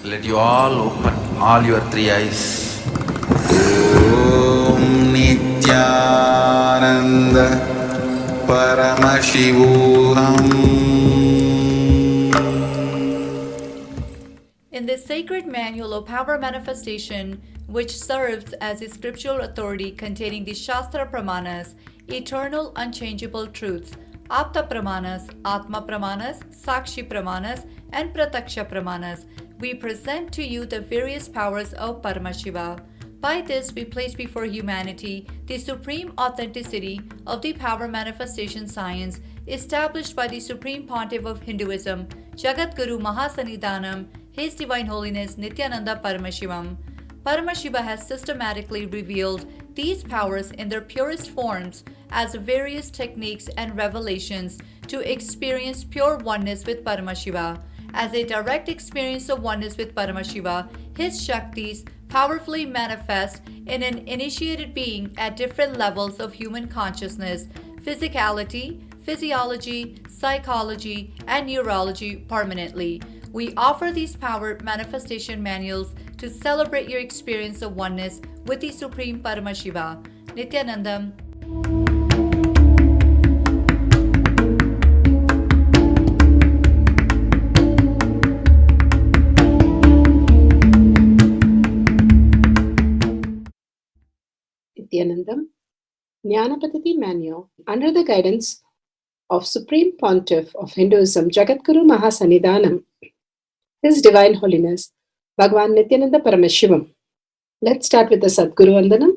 Let you all open all your three eyes. Om Nithyananda Paramashivoham. In this sacred manual of power manifestation, which serves as a scriptural authority containing the Shastra Pramanas, eternal unchangeable truths, Apta Pramanas, Atma Pramanas, Sakshi Pramanas, and Prataksha Pramanas, we present to you the various powers of Paramashiva. By this, we place before humanity the supreme authenticity of the power manifestation science established by the Supreme Pontiff of Hinduism, Jagat Guru Mahasanidhanam, His Divine Holiness Nithyananda Paramashivam. Paramashiva has systematically revealed these powers in their purest forms as various techniques and revelations to experience pure oneness with Paramashiva. As a direct experience of oneness with Paramashiva, his Shaktis powerfully manifest in an initiated being at different levels of human consciousness, physicality, physiology, psychology, and neurology permanently. We offer these power manifestation manuals to celebrate your experience of oneness with the Supreme Paramashiva. Nithyanandam. Nithyanandam, Jnana Paddhati Manual, under the guidance of Supreme Pontiff of Hinduism, Jagadguru Mahasanidhanam, His Divine Holiness, Bhagavan Nithyananda Paramashivam. Let's start with the Sadguru Vandanam.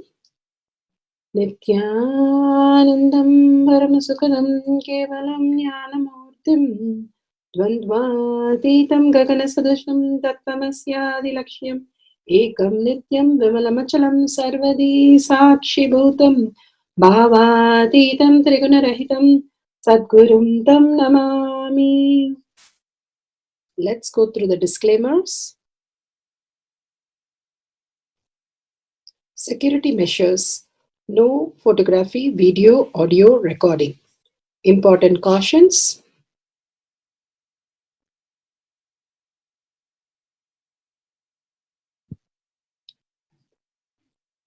Nithyanandam Paramasukadam Kevalam Jnanamurtim Dvandvatitam Gaganasadusham Tattvamasyaadilakshya Ekam Nityam Vimalamachalam Sarvadi Sakshi Bhutam Bhavatitam Trigunarahitam Sadgurum Tam Namami. Let's go through the disclaimers. Security measures. No photography, video, audio recording. Important cautions.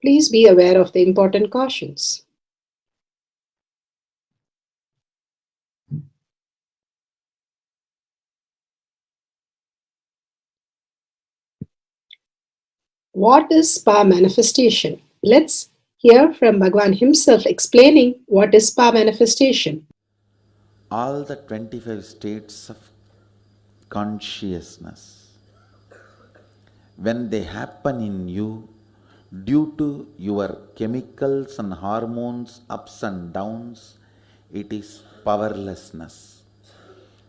Please be aware of the important cautions. What is power manifestation? Let's hear from Bhagavan himself explaining what is power manifestation. All the 25 states of consciousness, when they happen in you due to your chemicals and hormones ups and downs, it is powerlessness.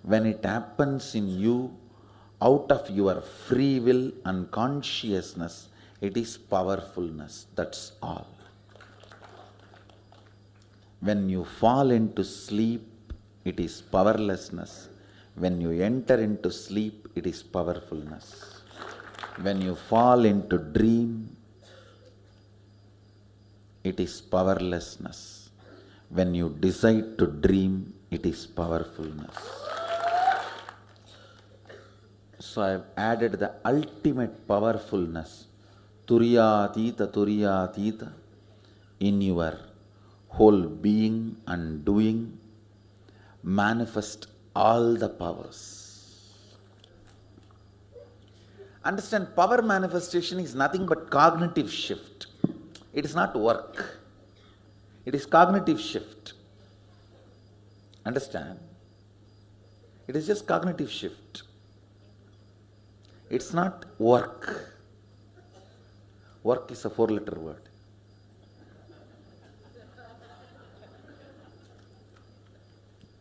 When it happens in you out of your free will and consciousness, it is powerfulness. That's all. When you fall into sleep, it is powerlessness. When you enter into sleep, it is powerfulness. When you fall into dream, it is powerlessness. When you decide to dream, it is powerfulness. So I have added the ultimate powerfulness, Turiyatita, in your whole being and doing. Manifest all the powers. Understand, power manifestation is nothing but cognitive shift. It is not work. It is cognitive shift. Understand? It is just cognitive shift. It's not work. Work is a 4-letter word.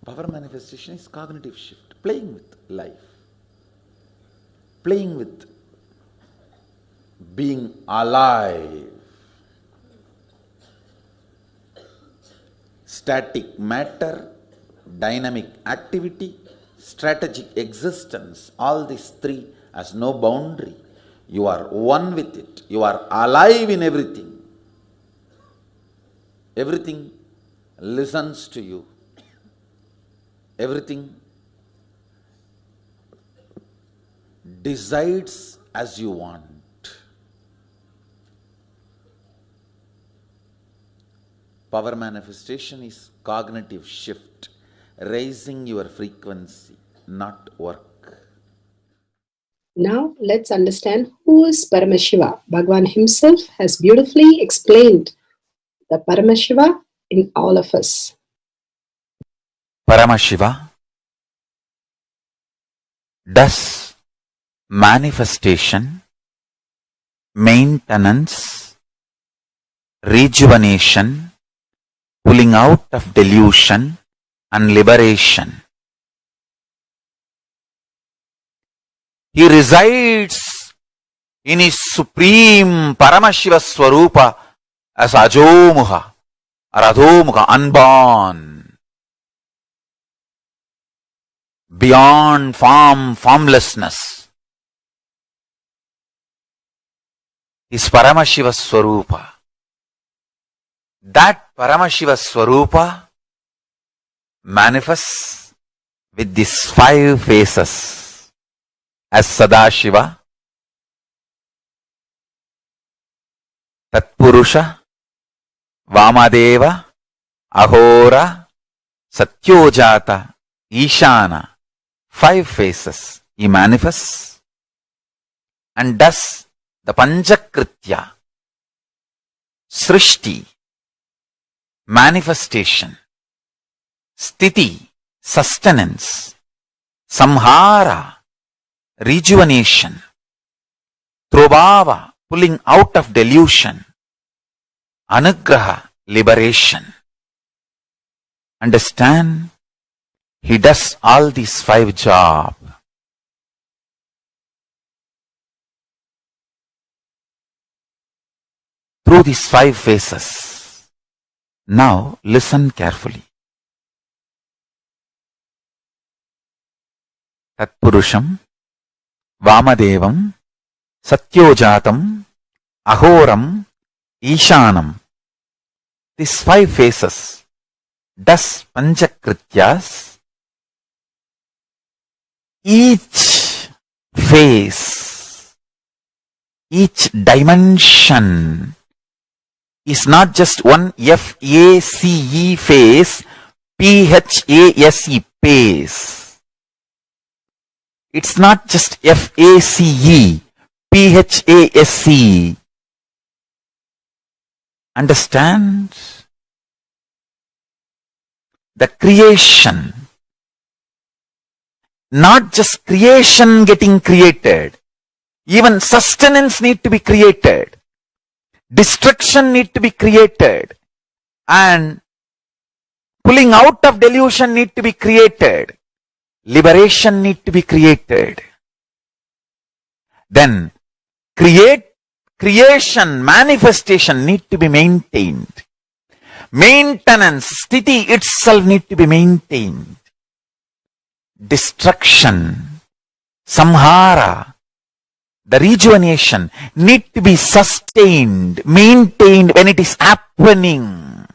Power manifestation is cognitive shift, playing with life, playing with being alive. Static matter, dynamic activity, strategic existence, all these three has no boundary. You are one with it. You are alive in everything. Everything listens to you. Everything decides as you want. Power manifestation is cognitive shift, raising your frequency, not work. Now let's understand who is Paramashiva. Bhagwan himself has beautifully explained the Paramashiva in all of us. Paramashiva does manifestation, maintenance, rejuvenation, pulling out of delusion and liberation. He resides in his supreme Paramashiva Swarupa as Ajomuha or Adhomuha, unborn, beyond form, formlessness. Is Paramashiva Swarupa. That Paramashiva Swarupa manifests with these 5 faces as Sadashiva, Tatpurusha, Vamadeva, Ahora, Satyojata, Ishana. 5 faces he manifests and does the Panchakritya, Srishti, manifestation, Sthiti, sustenance, Samhara, rejuvenation, Trobhava, pulling out of delusion, Anugraha, liberation. Understand? He does all these 5 jobs. Through these 5 phases. Now listen carefully. Tatpurusham, Vamadevam, Satyojatam, Ahoram, Ishanam. These 5 phases does Panchakrityas. Each phase, each dimension is not just one F-A-C-E phase, P-H-A-S-E phase. It's not just F-A-C-E, P-H-A-S-E. Understand? The creation, not just creation getting created, even sustenance need to be created, destruction need to be created, and pulling out of delusion need to be created, liberation need to be created. Then creation, manifestation need to be maintained. Maintenance, sthiti itself need to be maintained. Destruction, samhara, the rejuvenation need to be sustained, maintained when it is happening.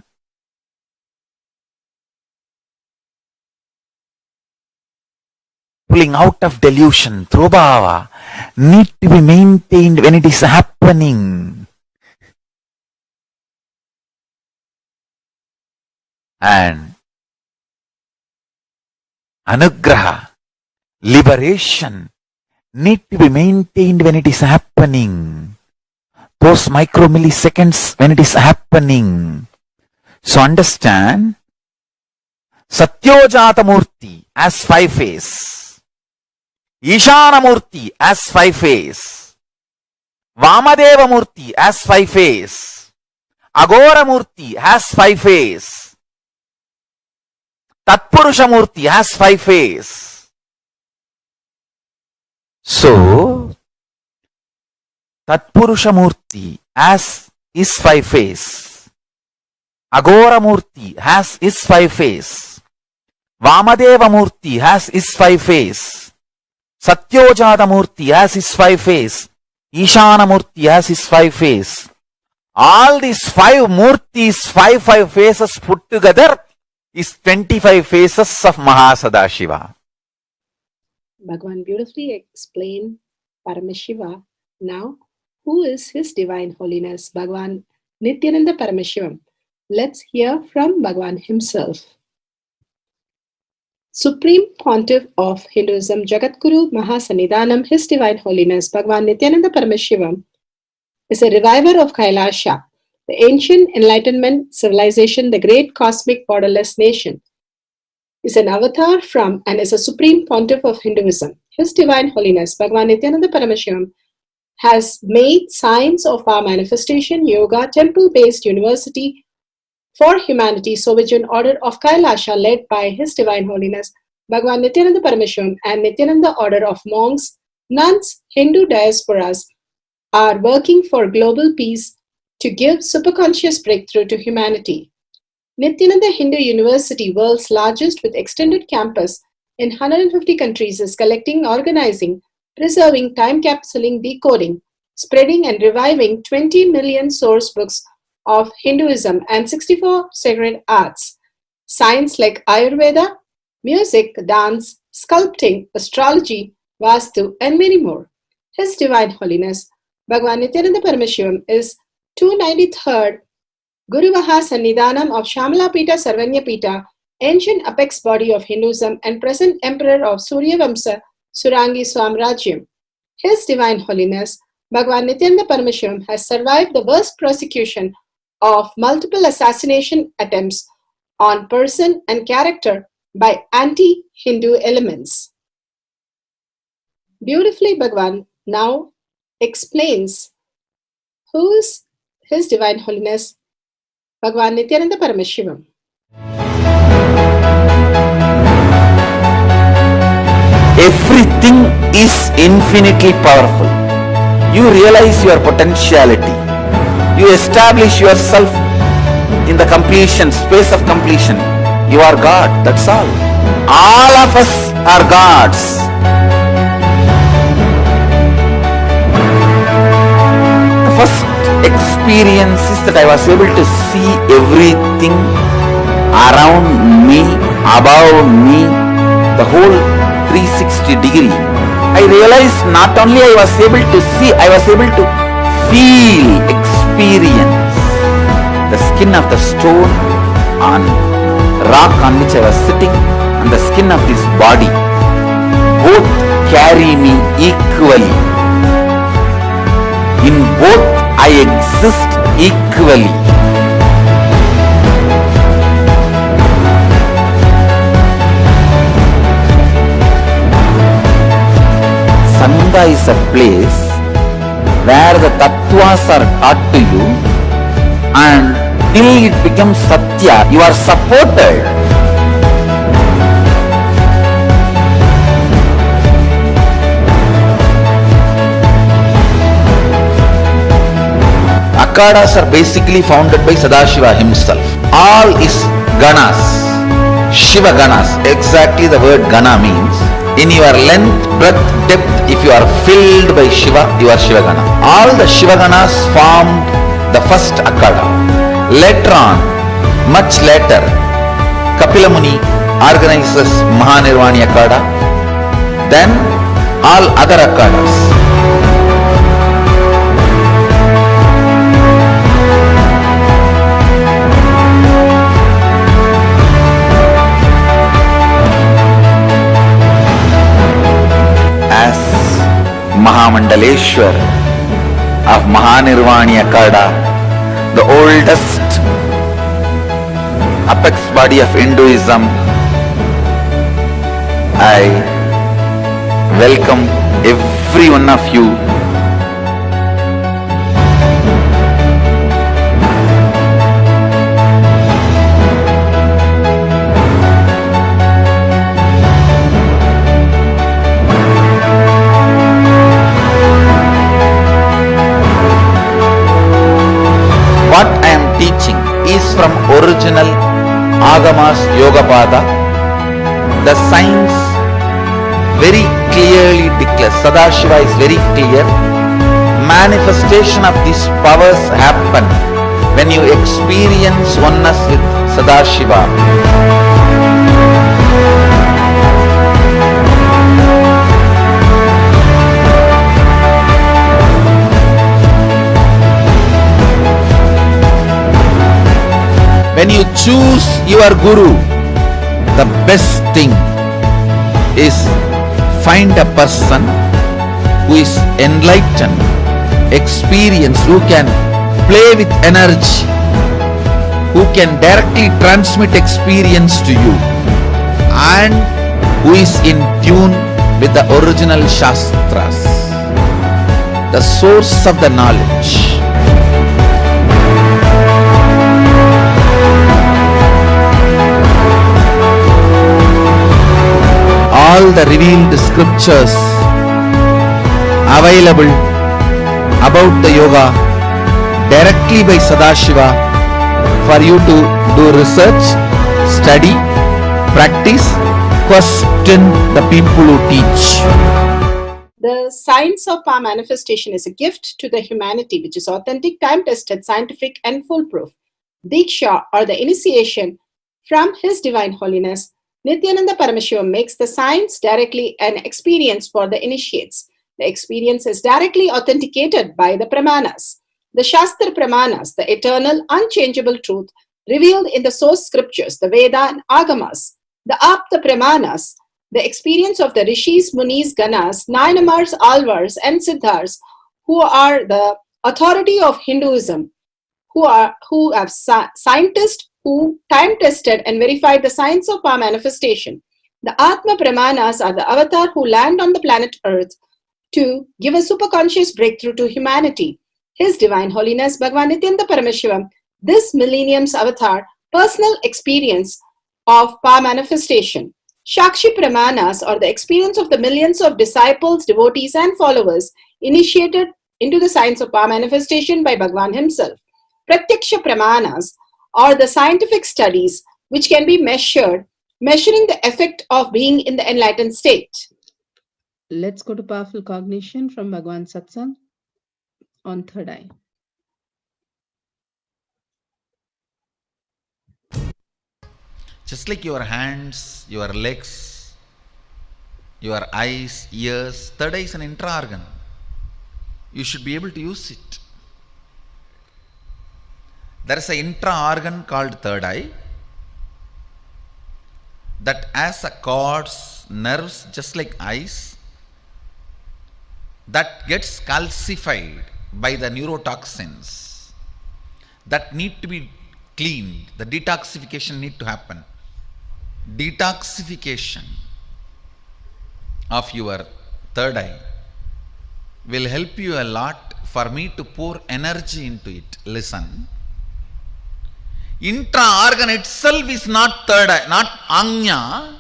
Pulling out of delusion, trobhava, need to be maintained when it is happening. And anugraha, liberation, need to be maintained when it is happening. Those micromilliseconds when it is happening. So understand, Satyojata Murti as 5 phase, Ishana Murti as 5 phase, Vamadeva Murti as 5 phase, Agora Murti has 5 phase, Tatpurusha Murti has 5 phase. So, Tatpurusha Murti as is 5 phase, Agora Murti has is 5 phase, Vamadeva Murti has is 5 phase, Satyojata Murti has his 5 phase, Ishana Murti has his 5 phase. All these 5 Murtis, 5 phases put together is 25 phases of Mahasadashiva. Bhagwan beautifully explained Paramashiva. Now, who is His Divine Holiness Bhagwan Nithyananda Paramashivam? Let's hear from Bhagwan himself. Supreme Pontiff of Hinduism, Jagadguru Mahasannidhanam, His Divine Holiness Bhagwan Nithyananda Paramashivam is a reviver of Kailasha, the ancient Enlightenment civilization, the great cosmic borderless nation. Is an avatar from and is a Supreme Pontiff of Hinduism. His Divine Holiness Bhagwan Nithyananda Paramashivam has made Science of Power Manifestation Yoga temple-based university for humanity, Sovereign Order of Kailasha, led by His Divine Holiness Bhagwan Nithyananda Paramashivam and Nithyananda Order of Monks, Nuns, Hindu diasporas are working for global peace to give superconscious breakthrough to humanity. Nithyananda Hindu University, world's largest with extended campus in 150 countries, is collecting, organizing, preserving, time capsuling, decoding, spreading and reviving 20 million source books of Hinduism and 64 sacred arts, science like Ayurveda, music, dance, sculpting, astrology, Vastu, and many more. His Divine Holiness Bhagwan Nithyananda Paramashivam is 293rd Guru Mahasannidhanam of Shamalapita Sarvanyapita, ancient apex body of Hinduism and present emperor of Suryavamsa Surangi Swamrajyam. His Divine Holiness Bhagwan Nithyananda Paramashivam has survived the worst persecution of multiple assassination attempts on person and character by anti-Hindu elements. Beautifully, Bhagwan now explains who is His Divine Holiness Bhagwan Nithyananda Paramashivam. Everything is infinitely powerful. You realize your potentiality. You establish yourself in the completion, space of completion. You are God, that's all. All of us are gods. The first experience is that I was able to see everything around me, above me, the whole 360 degree. I realized not only I was able to see, I was able to feel, experience the skin of the stone on rock on which I was sitting and the skin of this body. Both carry me equally. In both I exist equally. Sangha is a place where the tattvas are taught to you, and till it becomes satya, you are supported. Akhadas are basically founded by Sadashiva himself. All is ganas, Shiva ganas. Exactly the word gana means. In your length, breadth, depth, if you are filled by Shiva, you are Shiva gana. All the Shiva ganas formed the first Akhada. Later on, much later, Kapila Muni organizes Mahanirvani Akhada. Then all other Akhadas. Mahamandaleshwar of Mahanirvani Akhada, the oldest apex body of Hinduism, I welcome every one of you. What I am teaching is from original Agamas Yogapada. The science very clearly declares, Sadashiva is very clear, manifestation of these powers happen when you experience oneness with Sadashiva. choose your guru, the best thing is find a person who is enlightened, experienced, who can play with energy, who can directly transmit experience to you, and who is in tune with the original Shastras, the source of the knowledge. All the revealed scriptures available about the yoga directly by Sadashiva for you to do research, study, practice, question the people who teach. The science of power manifestation is a gift to the humanity which is authentic, time-tested, scientific and foolproof. Diksha, or the initiation from His Divine Holiness Nithyananda Paramashivam, makes the science directly an experience for the initiates. The experience is directly authenticated by the Pramanas. The Shastra Pramanas, the eternal, unchangeable truth revealed in the source scriptures, the Veda and Agamas. The Apta Pramanas, the experience of the Rishis, Munis, Ganas, Nayanamars, Alvars and Siddhars, who are the authority of Hinduism, who have scientists who time-tested and verified the science of power manifestation. The Atma Pramanas are the avatar who land on the planet Earth to give a superconscious breakthrough to humanity. His Divine Holiness Bhagavan Nithyananda Paramashivam, this millennium's avatar, personal experience of power manifestation. Shakshi Pramanas, or the experience of the millions of disciples, devotees and followers initiated into the science of power manifestation by Bhagavan himself. Pratyaksha Pramanas, or the scientific studies which can be measuring the effect of being in the enlightened state. Let's go to powerful cognition from Bhagavan Satsang on third eye. Just like your hands, your legs, your eyes, ears, third eye is an intra-organ. You should be able to use it. There is an intra-organ called third eye that has a cords, nerves just like eyes, that gets calcified by the neurotoxins that need to be cleaned. The detoxification need to happen. Detoxification of your third eye will help you a lot for me to pour energy into it. Listen. Intra-organ itself is not third eye, not Anya.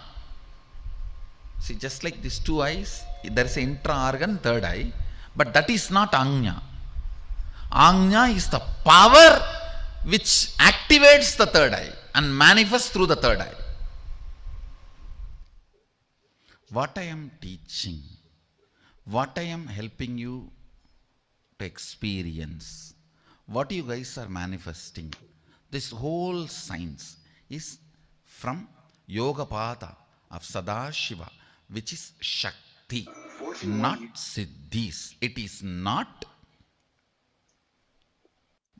See, just like these two eyes, there is an intra-organ, third eye, but that is not Anya. Anya is the power which activates the third eye and manifests through the third eye. What I am teaching, what I am helping you to experience, what you guys are manifesting, this whole science is from Yoga Pada of Sadashiva, which is Shakti, not Siddhis. It is not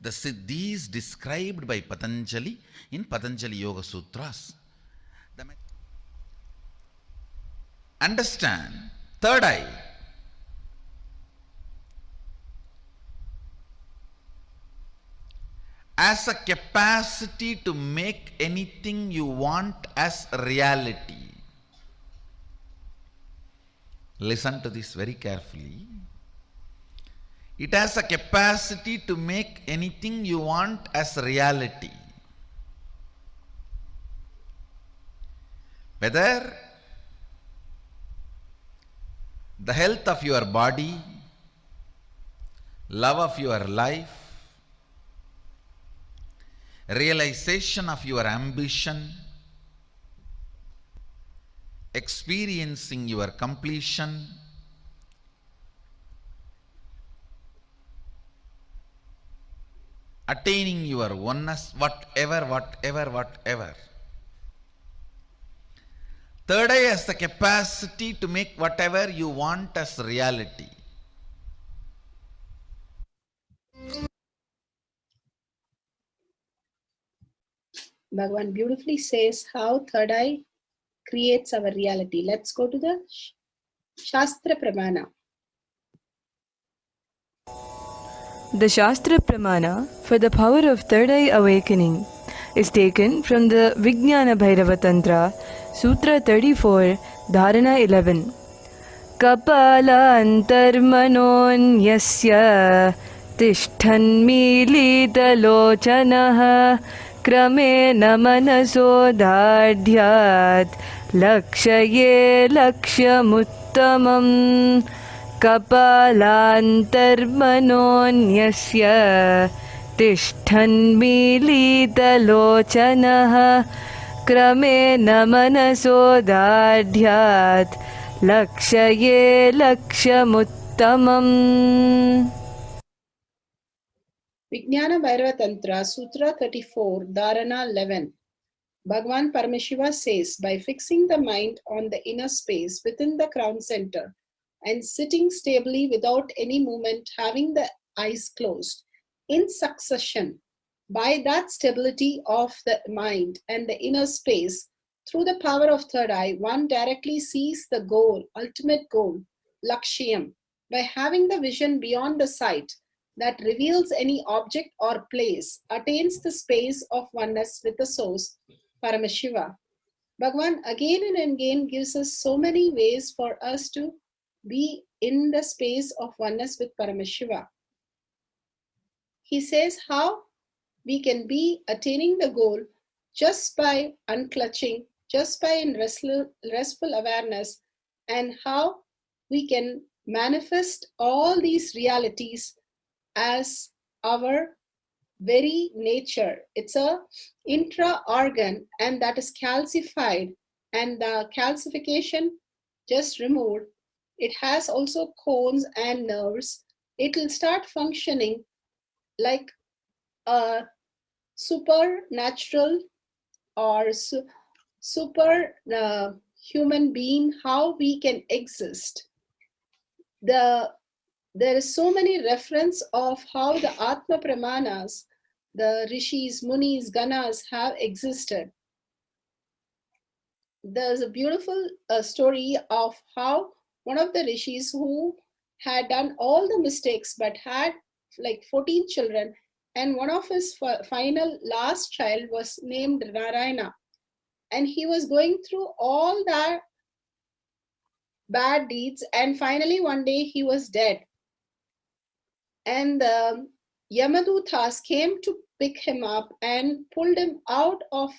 the Siddhis described by Patanjali in Patanjali Yoga Sutras. Understand, third eye. As a capacity to make anything you want as reality. Listen to this very carefully. It has a capacity to make anything you want as reality. Whether the health of your body, love of your life, realization of your ambition, experiencing your completion, attaining your oneness, whatever. Third eye has the capacity to make whatever you want as reality. Bhagavan beautifully says how third eye creates our reality. Let's go to the Shastra Pramana. The Shastra Pramana for the power of third eye awakening is taken from the Vijnana Bhairava Tantra, Sutra 34, Dharana 11. Kapalantarmanonyasya tishthanmilitalochanaha kramena manasodadhyat lakshaye lakshamuttamam. Kapalantarmanonyasya tishthanmilitalochanaha kramena manasodadhyat lakshaye lakshamuttamam. Vijnana Bhairava Tantra, Sutra 34, Dharana 11. Bhagavan Paramashiva says, by fixing the mind on the inner space within the crown center and sitting stably without any movement, having the eyes closed, in succession, by that stability of the mind and the inner space, through the power of third eye, one directly sees the goal, ultimate goal, Lakshyam, by having the vision beyond the sight that reveals any object or place, attains the space of oneness with the source, Paramashiva. Bhagavan again and again gives us so many ways for us to be in the space of oneness with Paramashiva. He says how we can be attaining the goal just by unclutching, just by in restful awareness, and how we can manifest all these realities as our very nature. It's a intra-organ, and that is calcified, and the calcification just removed. It has also cones and nerves. It will start functioning like a supernatural or super human being, how we can exist. There is so many reference of how the Atma Pramanas, the Rishis, Munis, Ganas have existed. There's a beautiful story of how one of the Rishis who had done all the mistakes but had like 14 children, and one of his final last child was named Narayana, and he was going through all that bad deeds, and finally one day he was dead, and the Yamadutas came to pick him up and pulled him out of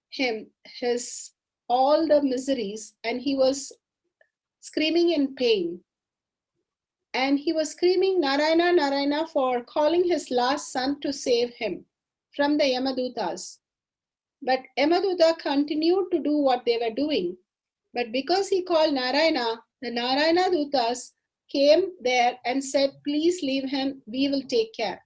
his all the miseries, and he was screaming in pain, and he was screaming Narayana, Narayana for calling his last son to save him from the Yamadutas. But Yamaduta continued to do what they were doing. But because he called Narayana, the Narayana Dutas came there and said, please leave him, we will take care.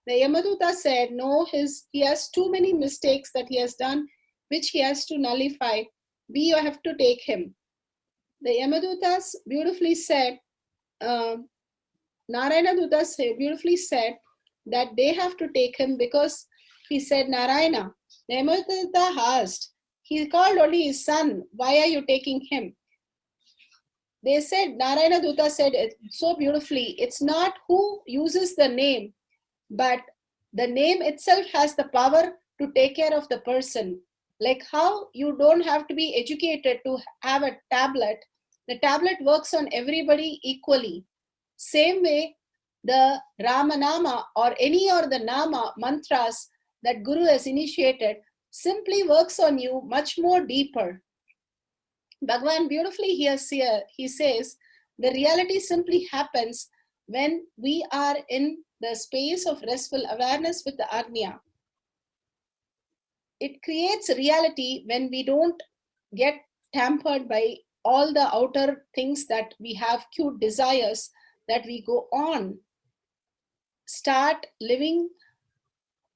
The Yamaduta said, no, he has too many mistakes that he has done, which he has to nullify. We have to take him. The Yamadutas beautifully said, Narayana Dutas beautifully said that they have to take him because he said Narayana. The Yamaduta asked, he called only his son, why are you taking him? They said, Narayana Duta said it so beautifully, it's not who uses the name, but the name itself has the power to take care of the person. Like how you don't have to be educated to have a tablet. The tablet works on everybody equally. Same way, the Ramanama or any or the Nama mantras that Guru has initiated simply works on you much more deeper. Bhagavan beautifully here he says, the reality simply happens when we are in the space of restful awareness with the Agnya. It creates reality when we don't get tampered by all the outer things that we have, cute desires that we go on, start living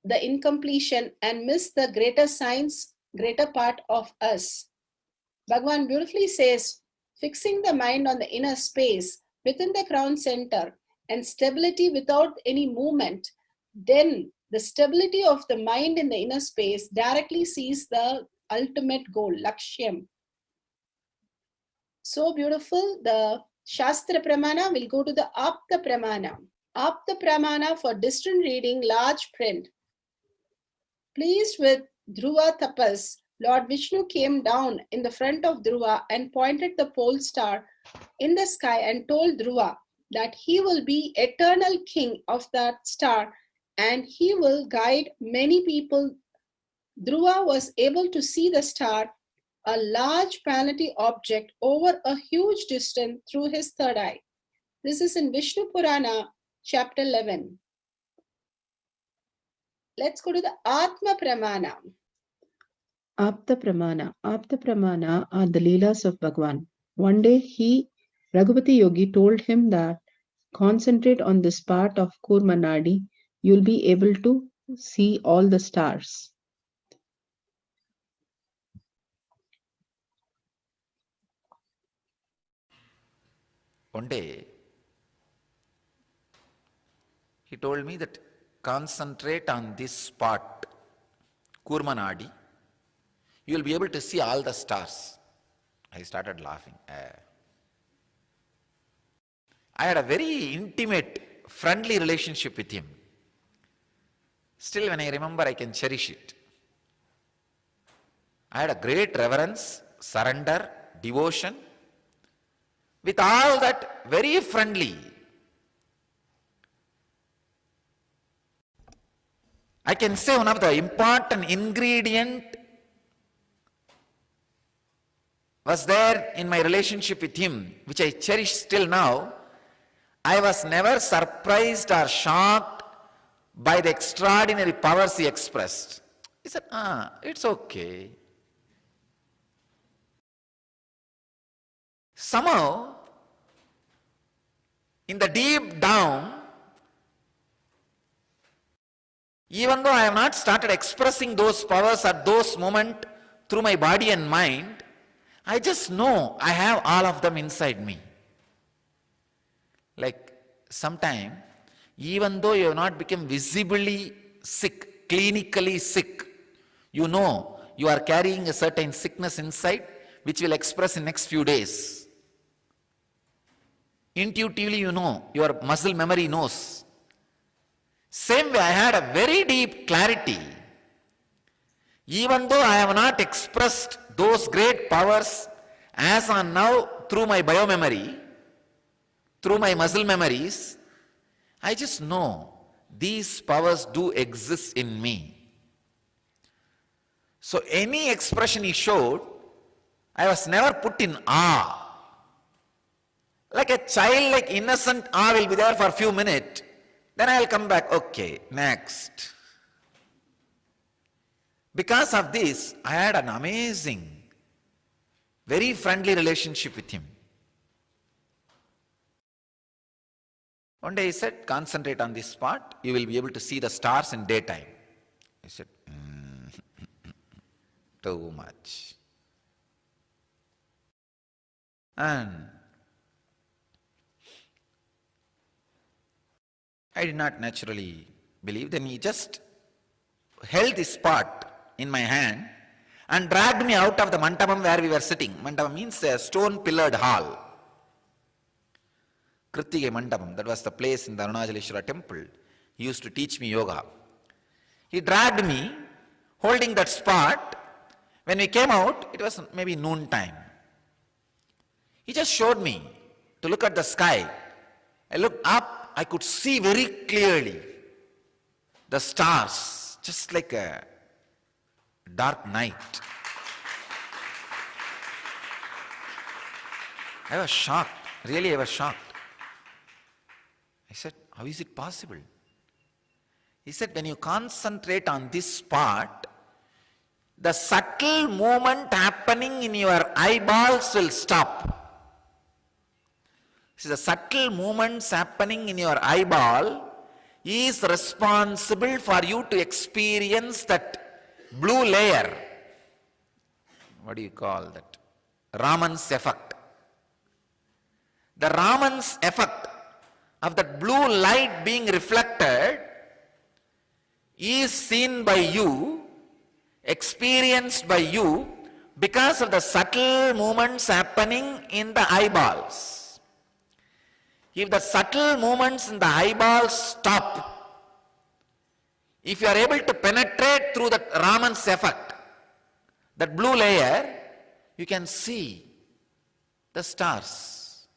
the incompletion and miss the greater science, greater part of us. Bhagavan beautifully says, fixing the mind on the inner space within the crown center and stability without any movement, then The stability of the mind in the inner space directly sees the ultimate goal, Lakshyam. So beautiful. The Shastra Pramana will go to the Apta Pramana. Apta Pramana for distant reading, large print. Pleased with Dhruva Tapas, Lord Vishnu came down in the front of Dhruva and pointed the pole star in the sky and told Dhruva that he will be eternal king of that star and he will guide many people. Dhruva was able to see the star, a large planetary object, over a huge distance through his third eye. This is in Vishnu Purana, chapter 11. Let's go to the Atma Pramana. Apta Pramana. Apta Pramana are the Leelas of Bhagwan. One day Raghupati Yogi told him that concentrate on this part of Kurmanadi, you'll be able to see all the stars. One day, he told me that concentrate on this spot, Kurmanadi, you will be able to see all the stars. I started laughing. I had a very intimate, friendly relationship with him. Still, when I remember, I can cherish it. I had a great reverence, surrender, devotion. With all that, very friendly. I can say one of the important ingredient was there in my relationship with him, which I cherish still now. I was never surprised or shocked by the extraordinary powers he expressed. He said, it's okay. Somehow, in the deep down, even though I have not started expressing those powers at those moments through my body and mind, I just know I have all of them inside me. Like sometime, even though you have not become visibly sick, clinically sick, you know you are carrying a certain sickness inside which will express in next few days. Intuitively you know, your muscle memory knows. Same way I had a very deep clarity. Even though I have not expressed those great powers as on now through my biomemory, through my muscle memories, I just know these powers do exist in me. So any expression he showed, I was never put in awe. Like a childlike innocent awe will be there for a few minutes, then I will come back, okay, next. Because of this, I had an amazing, very friendly relationship with him. One day he said, concentrate on this spot, you will be able to see the stars in daytime. I said, too much. And I did not naturally believe. Then he just held this spot in my hand and dragged me out of the mandapam where we were sitting. Mandapam means a stone pillared hall. Krittige Mandapam, that was the place in the Arunachaleshwara temple. He used to teach me yoga. He dragged me, holding that spot. When we came out, it was maybe noon time. He just showed me to look at the sky. I looked up, I could see very clearly the stars, just like a dark night. I was shocked, really I was shocked. I said, how is it possible? He said, when you concentrate on this spot, the subtle movement happening in your eyeballs will stop. See, the subtle movements happening in your eyeball is responsible for you to experience that blue layer. What do you call that? Raman's effect. The Raman's effect of that blue light being reflected is seen by you, experienced by you, because of the subtle movements happening in the eyeballs. If the subtle movements in the eyeballs stop, if you are able to penetrate through the Raman's effect, that blue layer, you can see the stars.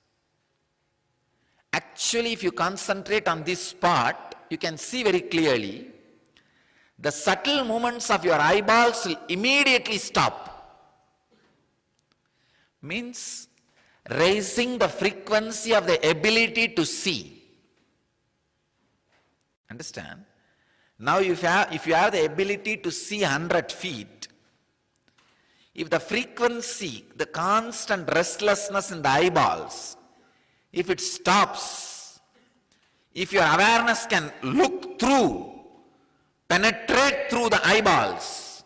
Actually, if you concentrate on this spot, you can see very clearly the subtle movements of your eyeballs will immediately stop. Means raising the frequency of the ability to see. Understand? Now if you have the ability to see 100 feet, if the frequency, the constant restlessness in the eyeballs, if it stops, if your awareness can look through, penetrate through the eyeballs,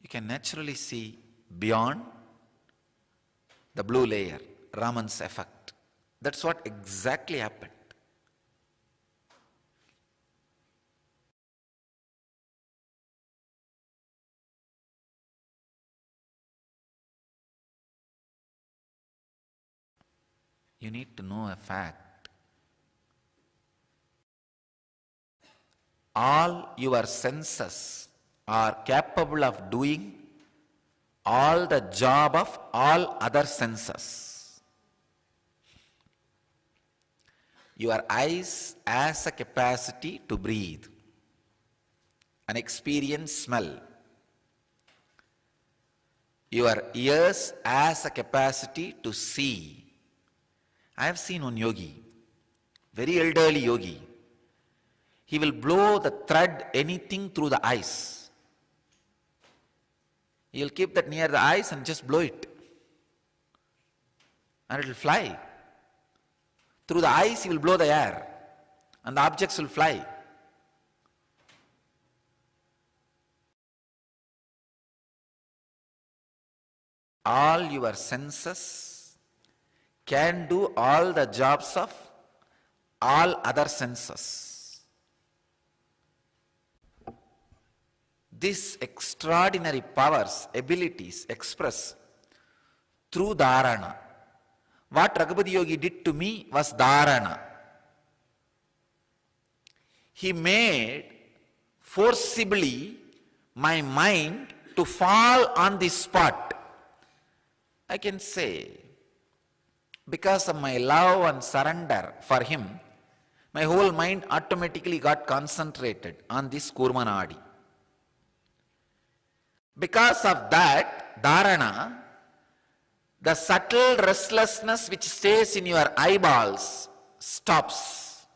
you can naturally see beyond the blue layer, Raman's effect. That's what exactly happened. You need to know a fact. All your senses are capable of doing all the job of all other senses. Your eyes has a capacity to breathe and experience smell. Your ears has a capacity to see. I have seen one yogi, very elderly yogi. He will blow the thread, anything through the eyes. He will keep that near the eyes and just blow it. And it will fly. Through the eyes he will blow the air. And the objects will fly. All your senses can do all the jobs of all other senses. These extraordinary powers, abilities express through dharana. What Raghupati Yogi did to me was dharana. He made forcibly my mind to fall on this spot. I can say, because of my love and surrender for him, my whole mind automatically got concentrated on this Kurma Nadi. Because of that dharana, the subtle restlessness which stays in your eyeballs stops.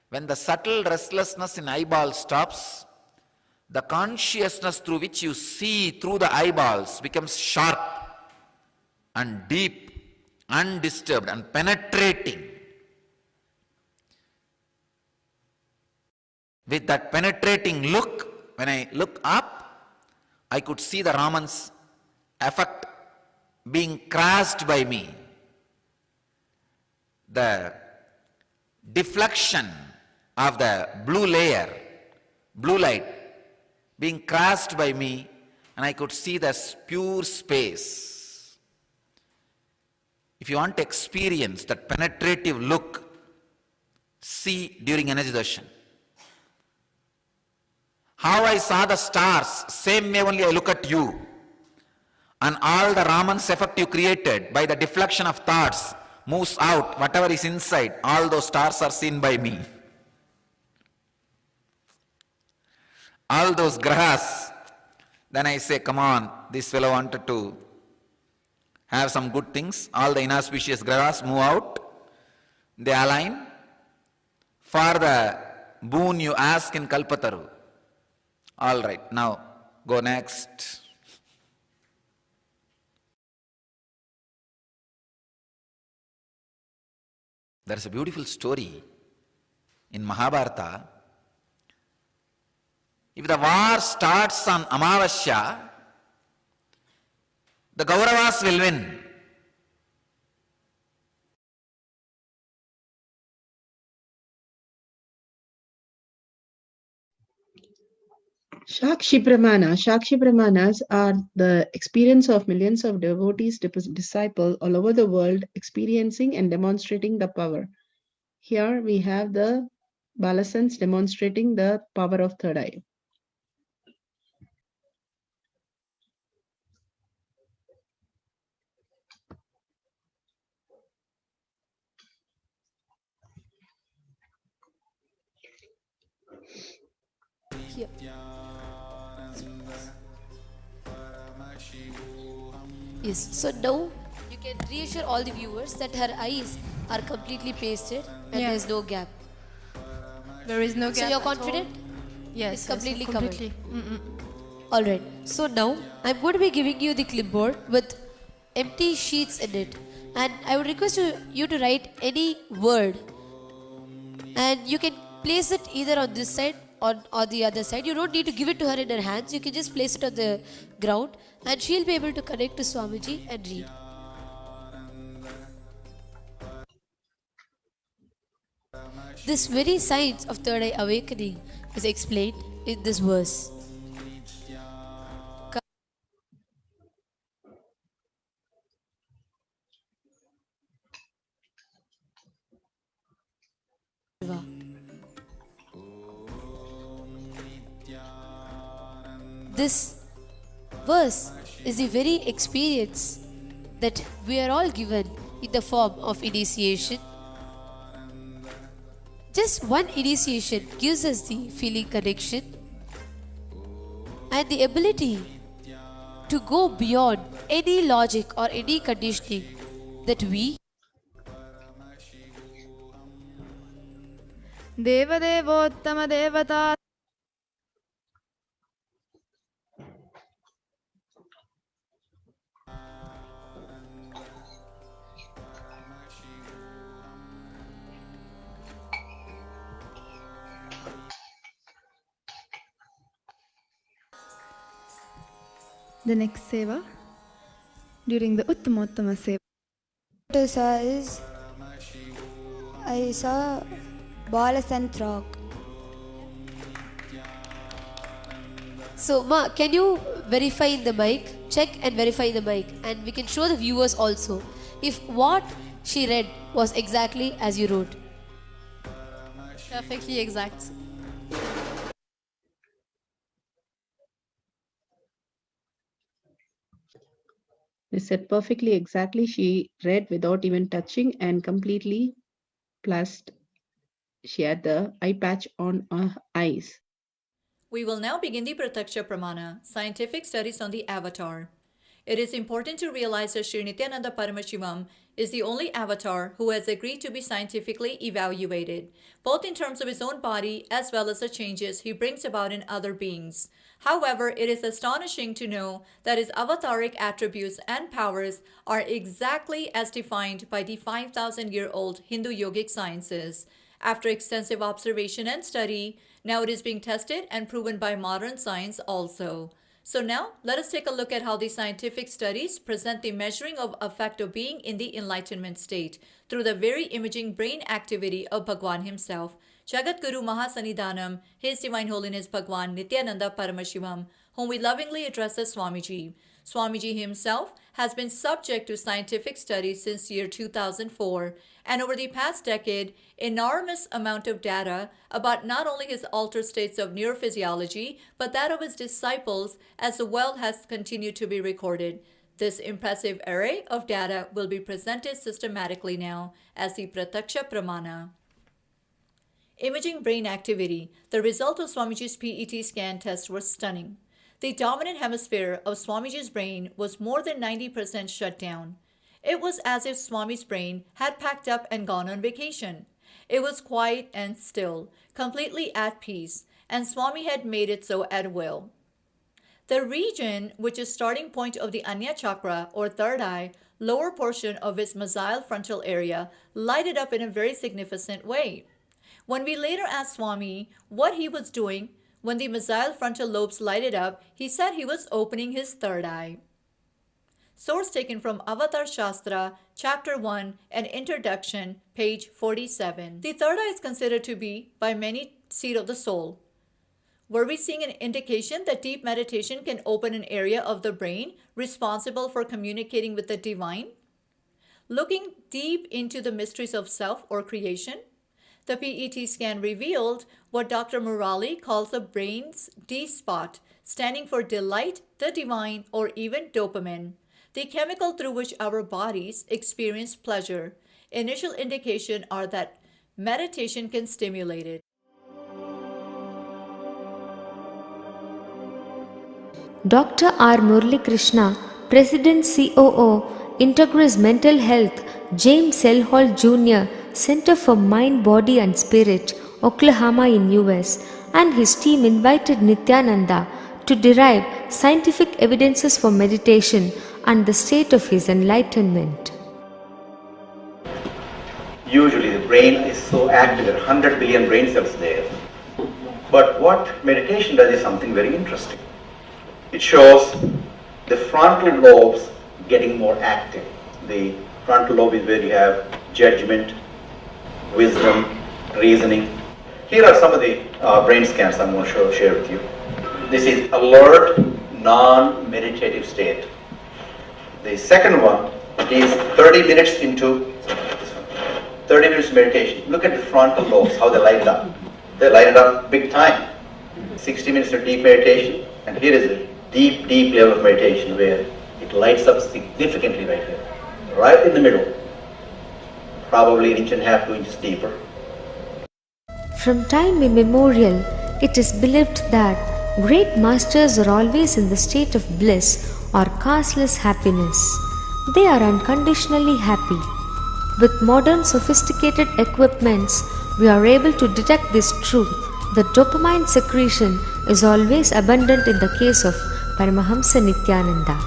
When the subtle restlessness in eyeballs stops, the consciousness through which you see through the eyeballs becomes sharp and deep, undisturbed and penetrating. With that penetrating look, when I look up, I could see the Raman's effect being crashed by me. The deflection of the blue layer, blue light, being crashed by me, and I could see the pure space. If you want to experience that penetrative look, see during energy darshan. How I saw the stars, same way only I look at you. And all the Raman's effect you created by the deflection of thoughts moves out, whatever is inside, all those stars are seen by me. All those grahas, then I say, come on, this fellow wanted to have some good things, all the inauspicious grahas move out, they align for the boon you ask in Kalpataru. All right, now go next. There is a beautiful story in Mahabharata. If the war starts on Amavasya, the Kauravas will win. Shakshi Pramana. Shakshi Pramanas are the experience of millions of devotees, disciples all over the world, experiencing and demonstrating the power. Here we have the Balasans demonstrating the power of third eye. Here. Yes, so now you can reassure all the viewers that her eyes are completely pasted and Yeah. there's no gap. There is no gap. So you're at all. confident? Yes. It's completely yes, covered. completely. Alright, so now I'm going to be giving you the clipboard with empty sheets in it. And I would request you to write any word. And you can place it either on this side or the other side. You don't need to give it to her in her hands. You can just place it on the ground and she'll be able to connect to Swamiji and read. This very science of third eye awakening is explained in this verse. This verse is the very experience that we are all given in the form of initiation. Just one initiation gives us the feeling connection and the ability to go beyond any logic or any conditioning that we Devadevottama devata. The next seva during the Uttamottama seva. What I saw is I saw balls and rock. So, Ma, can you verify in the mic? Check and verify in the mic, and we can show the viewers also if what she read was exactly as you wrote. Perfectly exact. They said perfectly exactly. She read without even touching and completely placed. She had the eye patch on her eyes. We will now begin the Prataksha Pramana, scientific studies on the avatar. It is important to realize that Sri Nithyananda Paramashivam is the only avatar who has agreed to be scientifically evaluated, both in terms of his own body as well as the changes he brings about in other beings. However, it is astonishing to know that his avataric attributes and powers are exactly as defined by the 5,000-year-old Hindu yogic sciences. After extensive observation and study, now it is being tested and proven by modern science also. So now, let us take a look at how the scientific studies present the measuring of effect of being in the enlightenment state through the very imaging brain activity of Bhagwan himself, Jagat Guru Mahasanidhanam, His Divine Holiness Bhagwan Nithyananda Paramashivam, whom we lovingly address as Swamiji. Swamiji himself has been subject to scientific studies since year 2004, and over the past decade, enormous amount of data about not only his altered states of neurophysiology, but that of his disciples as well has continued to be recorded. This impressive array of data will be presented systematically now as the Prataksha Pramana. Imaging brain activity. The result of Swamiji's PET scan test was stunning. The dominant hemisphere of Swamiji's brain was more than 90% shut down. It was as if Swami's brain had packed up and gone on vacation. It was quiet and still, completely at peace, and Swami had made it so at will. The region, which is starting point of the Anya chakra or third eye, lower portion of its mesial frontal area, lighted up in a very significant way. When we later asked Swami what he was doing when the mesial frontal lobes lighted up, he said he was opening his third eye. Source taken from Avatar Shastra, Chapter 1 and Introduction, page 47. The third eye is considered to be, by many, seat of the soul. Were we seeing an indication that deep meditation can open an area of the brain responsible for communicating with the divine? Looking deep into the mysteries of self or creation, the PET scan revealed what Dr. Murali calls the brain's D spot, standing for delight, the divine, or even dopamine, the chemical through which our bodies experience pleasure. Initial indications are that meditation can stimulate it. Dr. R. Murali Krishna, President COO, Integris Mental Health, James L. Hall Jr., Center for Mind, Body and Spirit, Oklahoma in US, and his team invited Nithyananda to derive scientific evidences for meditation and the state of his enlightenment. Usually the brain is so active, there are 100 billion brain cells there. But what meditation does is something very interesting. It shows the frontal lobes getting more active. The frontal lobe is where you have judgment, wisdom, reasoning. Here are some of the brain scans I'm going to share with you. This is alert, non-meditative state. The second one is 30 minutes into 30 minutes meditation. Look at the frontal lobes, how they light up. They light it up big time. 60 minutes of deep meditation, and here is a deep, deep level of meditation where it lights up significantly right here, right in the middle, probably an inch and a half, 2 inches deeper. From time immemorial, it is believed that great masters are always in the state of bliss or causeless happiness. They are unconditionally happy. With modern sophisticated equipments, we are able to detect this truth. The dopamine secretion is always abundant in the case of Paramahamsa Nithyananda.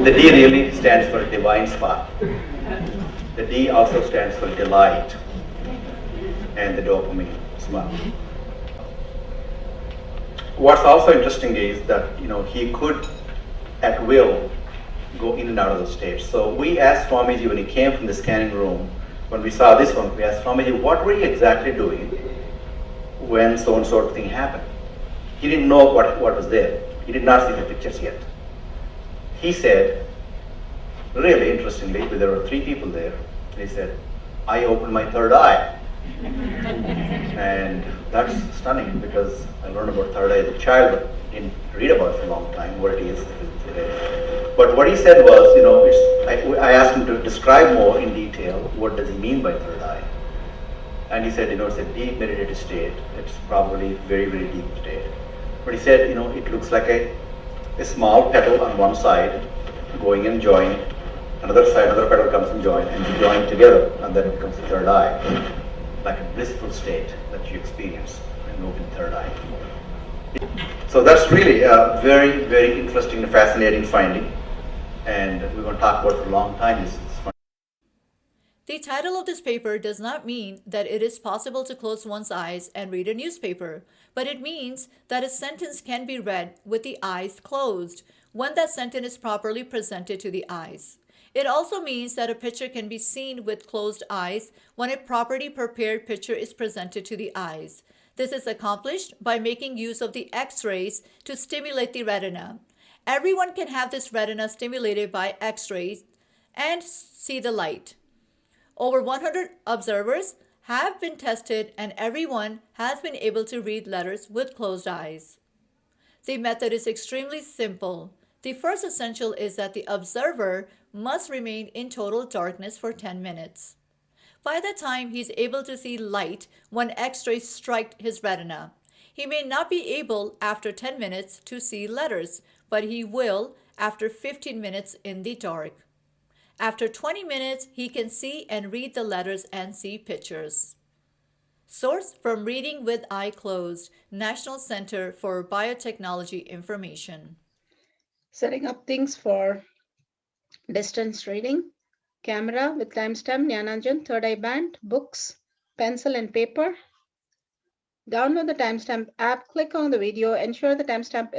The D really stands for divine spot. The D also stands for delight and the dopamine spot. What's also interesting is that he could at will go in and out of those states. So we asked Swamiji when he came from the scanning room, when we saw this one, we asked Swamiji, what were you exactly doing when so and so thing happened? He didn't know what was there. He did not see the pictures yet. He said, really interestingly, there were 3 people there, he said, I opened my third eye. And that's stunning because I learned about third eye as a child, but didn't read about it for a long time, what it is today. But what he said was, I asked him to describe more in detail what does he mean by third eye. And he said, it's a deep meditative state. It's probably very, very deep state. But he said, it looks like a small petal on one side going and joining. Another side, another petal comes and join together, and then it becomes the third eye. Like a blissful state that you experience when you open the third eye. So that's really a very, very interesting and fascinating finding. And we're going to talk about it for a long time. The title of this paper does not mean that it is possible to close one's eyes and read a newspaper, but it means that a sentence can be read with the eyes closed when that sentence is properly presented to the eyes. It also means that a picture can be seen with closed eyes when a properly prepared picture is presented to the eyes. This is accomplished by making use of the X-rays to stimulate the retina. Everyone can have this retina stimulated by X-rays and see the light. Over 100 observers have been tested and everyone has been able to read letters with closed eyes. The method is extremely simple. The first essential is that the observer must remain in total darkness for 10 minutes. By the time he's able to see light when X-rays strike his retina, he may not be able after 10 minutes to see letters, but he will after 15 minutes in the dark. After 20 minutes, he can see and read the letters and see pictures. Source from Reading with Eye Closed, National Center for Biotechnology Information. Setting up things for distance reading. Camera with timestamp, Jnana, third eye band, books, pencil and paper. Download the timestamp app, click on the video, ensure the timestamp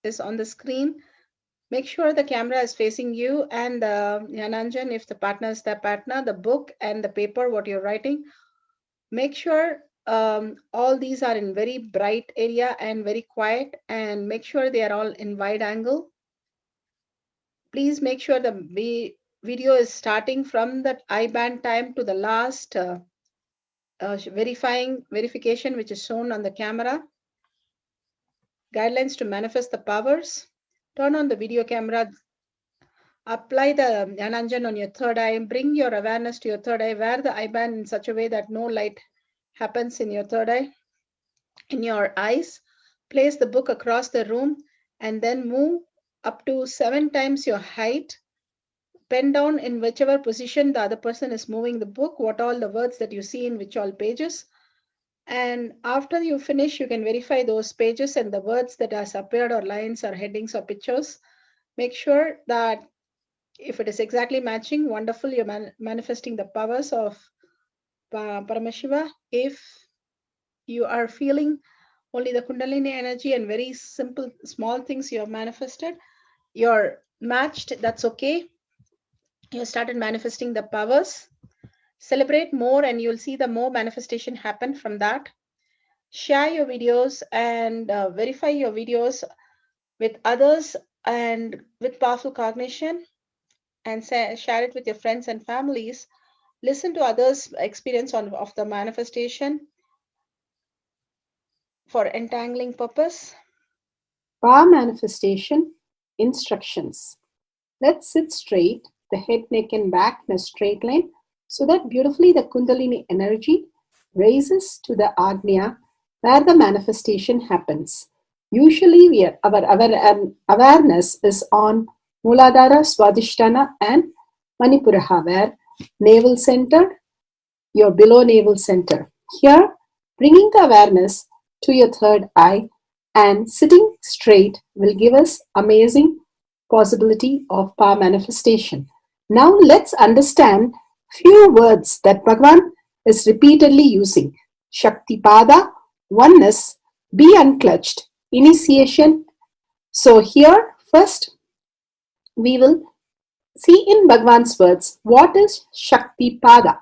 is on the screen. Make sure the camera is facing you and Jnana, if the partner is the partner, the book and the paper, what you're writing. Make sure all these are in very bright area and very quiet, and make sure they are all in wide angle. Please make sure the video is starting from that I-band time to the last verification which is shown on the camera. Guidelines to manifest the powers. Turn on the video camera. Apply the Jnananjan on your third eye. Bring your awareness to your third eye. Wear the I-band in such a way that no light happens in your third eye, in your eyes. Place the book across the room and then move up to 7 times your height. Pen down in whichever position the other person is moving the book, what all the words that you see in which all pages. And after you finish, you can verify those pages and the words that has appeared, or lines or headings or pictures. Make sure that if it is exactly matching, wonderful, you're manifesting the powers of Paramashiva. If you are feeling only the Kundalini energy and very simple, small things you have manifested, you're matched, that's okay. You started manifesting the powers. Celebrate more and you'll see the more manifestation happen from that. Share your videos and verify your videos with others and with powerful cognition, and share it with your friends and families. Listen to others' experience of the manifestation for entangling purpose. Power manifestation instructions. Let's sit straight, the head, neck and back in a straight line, so that beautifully the Kundalini energy raises to the Agnya where the manifestation happens. Usually our awareness is on Muladhara, Swadhisthana and Manipuraha, where navel center, your below navel center. Here, bringing the awareness to your third eye and sitting straight will give us amazing possibility of power manifestation. Now let's understand few words that Bhagavan is repeatedly using. Shaktipada, oneness, be unclutched, initiation. So here first we will see in Bhagavan's words what is Shaktipada.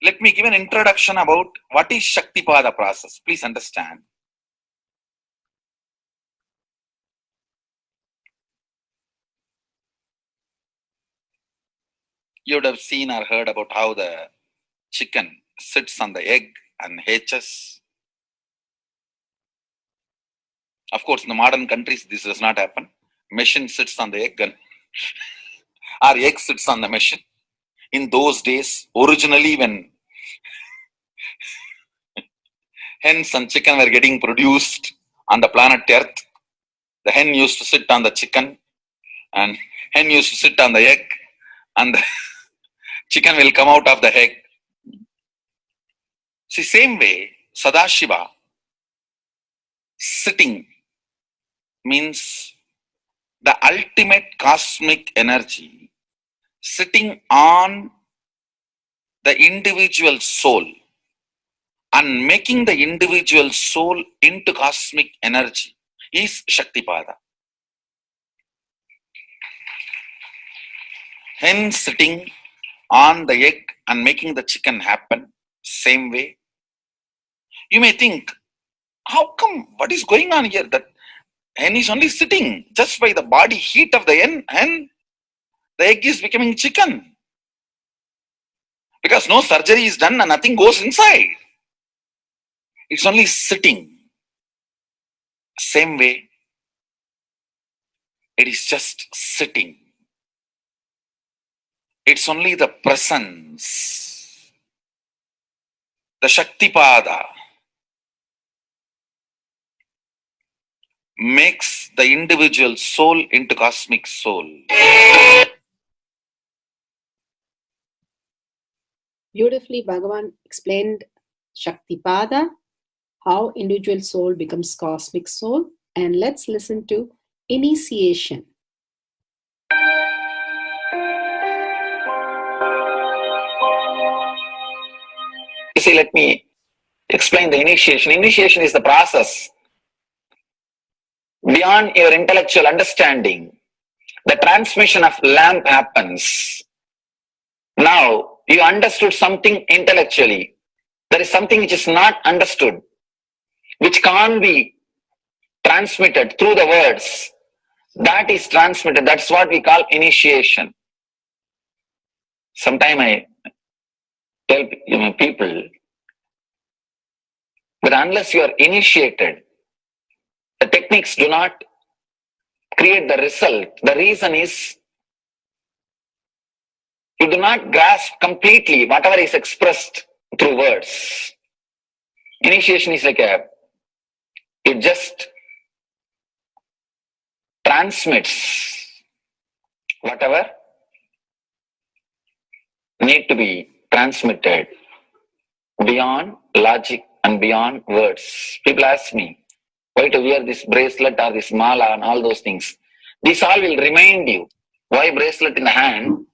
Let me give an introduction about what is Shaktipada process. Please understand. You would have seen or heard about how the chicken sits on the egg and hatches. Of course, in the modern countries, this does not happen. Machine sits on the egg and our egg sits on the machine. In those days, originally when hens and chicken were getting produced on the planet Earth, the hen used to sit on the chicken and hen used to sit on the egg, and the chicken will come out of the egg. See, same way, Sadashiva sitting means the ultimate cosmic energy sitting on the individual soul and making the individual soul into cosmic energy is Shaktipada. Hen sitting on the egg and making the chicken happen, same way. You may think, how come, what is going on here? That hen is only sitting just by the body heat of the hen, the egg is becoming chicken. Because no surgery is done and nothing goes inside. It's only sitting. Same way, it is just sitting. It's only the presence. The Shaktipada makes the individual soul into cosmic soul. Beautifully, Bhagavan explained Shaktipada, how individual soul becomes cosmic soul. And let's listen to initiation. You see, let me explain the initiation. Initiation is the process beyond your intellectual understanding. The transmission of lamp happens. Now, You understood something intellectually. There is something which is not understood, which can't be transmitted through the words. That is transmitted. That's what we call initiation. Sometimes I tell people that unless you are initiated, the techniques do not create the result. The reason is you do not grasp completely whatever is expressed through words. Initiation is like it just transmits whatever need to be transmitted beyond logic and beyond words. People ask me why to wear this bracelet or this mala and all those things. This all will remind you. Why bracelet in the hand?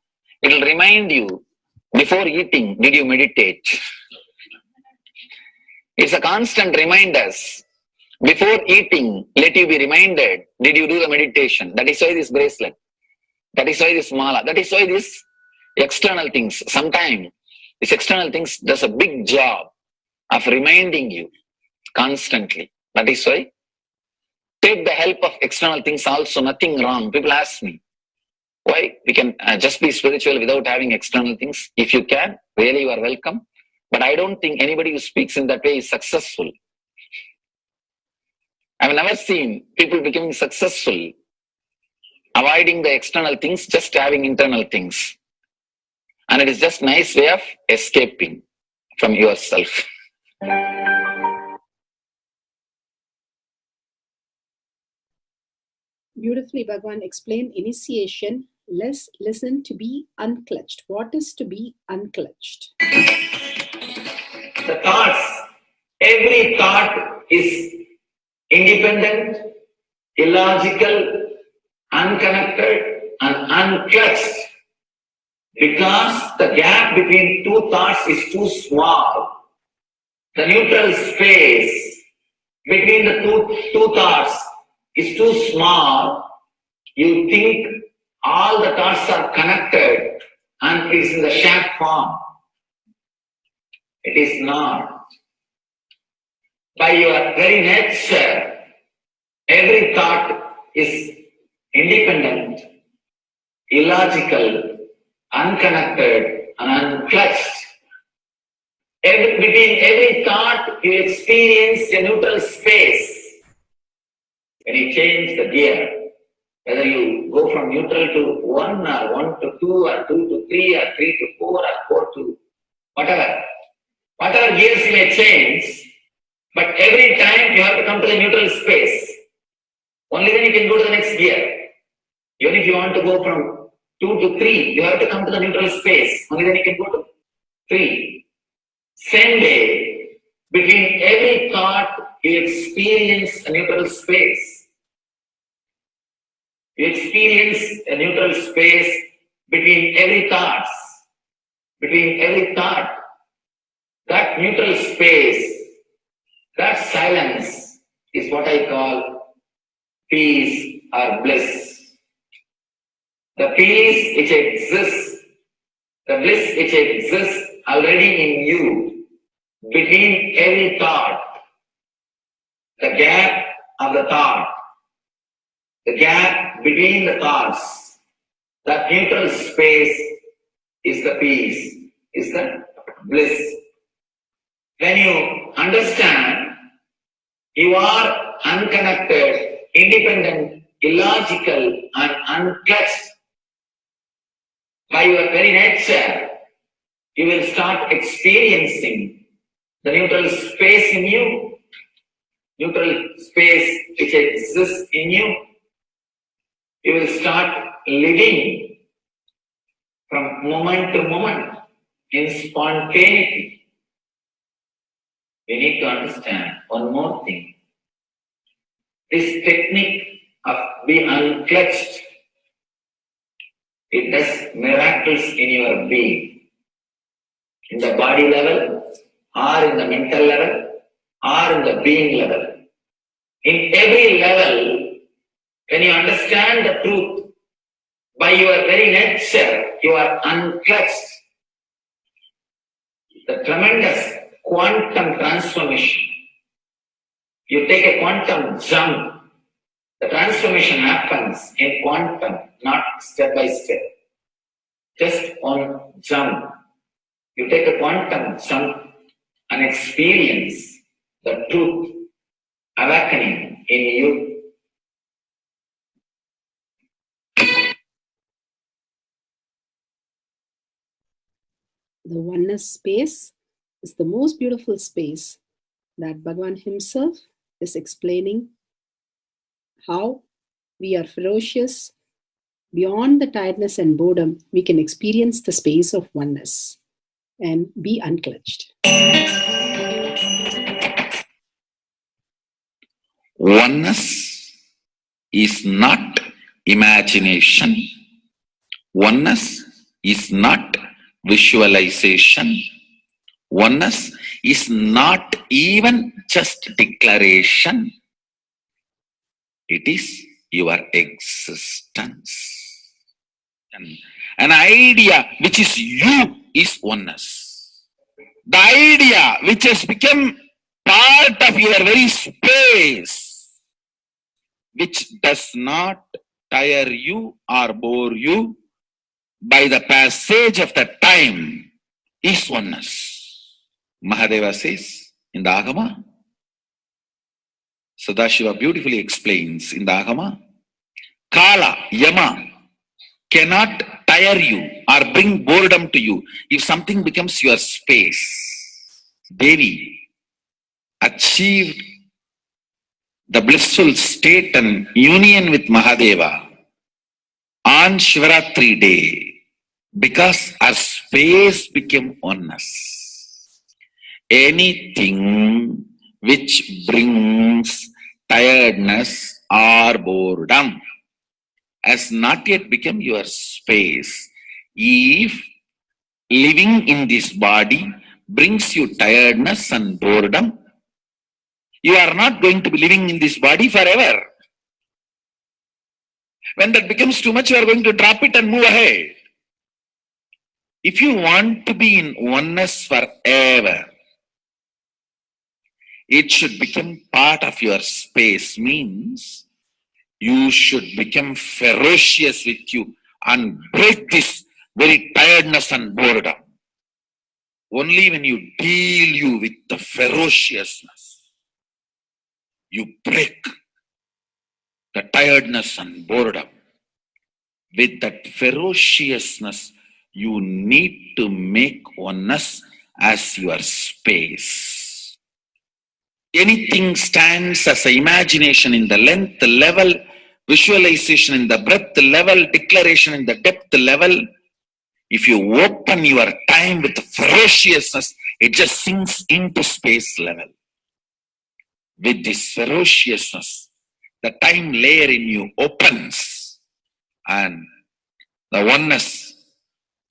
It will remind you before eating, did you meditate? It's a constant reminder. Before eating, let you be reminded, did you do the meditation? That is why this bracelet. That is why this mala. That is why this external things. Sometimes this external things does a big job of reminding you constantly. That is why take the help of external things also, nothing wrong. People ask me, why we can just be spiritual without having external things? If you can, really you are welcome. But I don't think anybody who speaks in that way is successful. I've never seen people becoming successful, avoiding the external things, just having internal things. And it is just a nice way of escaping from yourself. Beautifully, Bhagavan explained initiation. Let's listen to be unclutched. What is to be unclutched? The thoughts, every thought is independent, illogical, unconnected, and unclutched. Because the gap between two thoughts is too small. The neutral space between the two thoughts is too small. You think all the thoughts are connected and it is in the shared form. It is not. By your very nature, every thought is independent, illogical, unconnected, and unclutched. Between every thought, you experience a neutral space. When you change the gear, whether you go from neutral to 1 or 1 to 2 or 2 to 3 or 3 to 4 or 4 to whatever gears you may change, but every time you have to come to the neutral space. Only then you can go to the next gear. Even if you want to go from 2 to 3, you have to come to the neutral space. Only then you can go to 3. Same way, between every thought, you experience a neutral space. You experience a neutral space between every thought. Between every thought. That neutral space, that silence is what I call peace or bliss. The peace which exists, the bliss which exists already in you, between every thought, the gap of the thought, the gap between the thoughts, that neutral space is the peace, is the bliss. When you understand you are unconnected, independent, illogical, and unclutched, by your very nature, you will start experiencing the neutral space in you, neutral space which exists in you. You will start living from moment to moment in spontaneity. We need to understand one more thing. This technique of being unclutched, it does miracles in your being. In the body level, or in the mental level, or in the being level. In every level, when you understand the truth, by your very nature, you are unclutched. the tremendous quantum transformation. You take a quantum jump, the transformation happens in quantum, not step by step. Just on jump. You take a quantum jump and experience the truth awakening in you. The oneness space is the most beautiful space that Bhagavan himself is explaining how we are ferocious. Beyond the tiredness and boredom, we can experience the space of oneness and be unclutched. Oneness is not imagination. Oneness is not visualization. Oneness is not even just declaration. It is your existence. An idea which is you is oneness. The idea which has become part of your very space, which does not tire you or bore you by the passage of the time, is oneness. Mahadeva says in the Agama, Sadashiva beautifully explains in the Agama, Kala, Yama cannot tire you or bring boredom to you if something becomes your space. Devi achieved the blissful state and union with Mahadeva on Shivaratri day because our space became oneness. Anything which brings tiredness or boredom has not yet become your space. If living in this body brings you tiredness and boredom, you are not going to be living in this body forever. When that becomes too much, you are going to drop it and move ahead. If you want to be in oneness forever, it should become part of your space, means you should become ferocious with you and break this very tiredness and boredom. Only when you deal you with the ferociousness, you break the tiredness and boredom. With that ferociousness, you need to make oneness as your space. Anything stands as an imagination in the length level, visualization in the breadth level, declaration in the depth level. If you open your time with ferociousness, it just sinks into space level. With this ferociousness, the time layer in you opens, and the oneness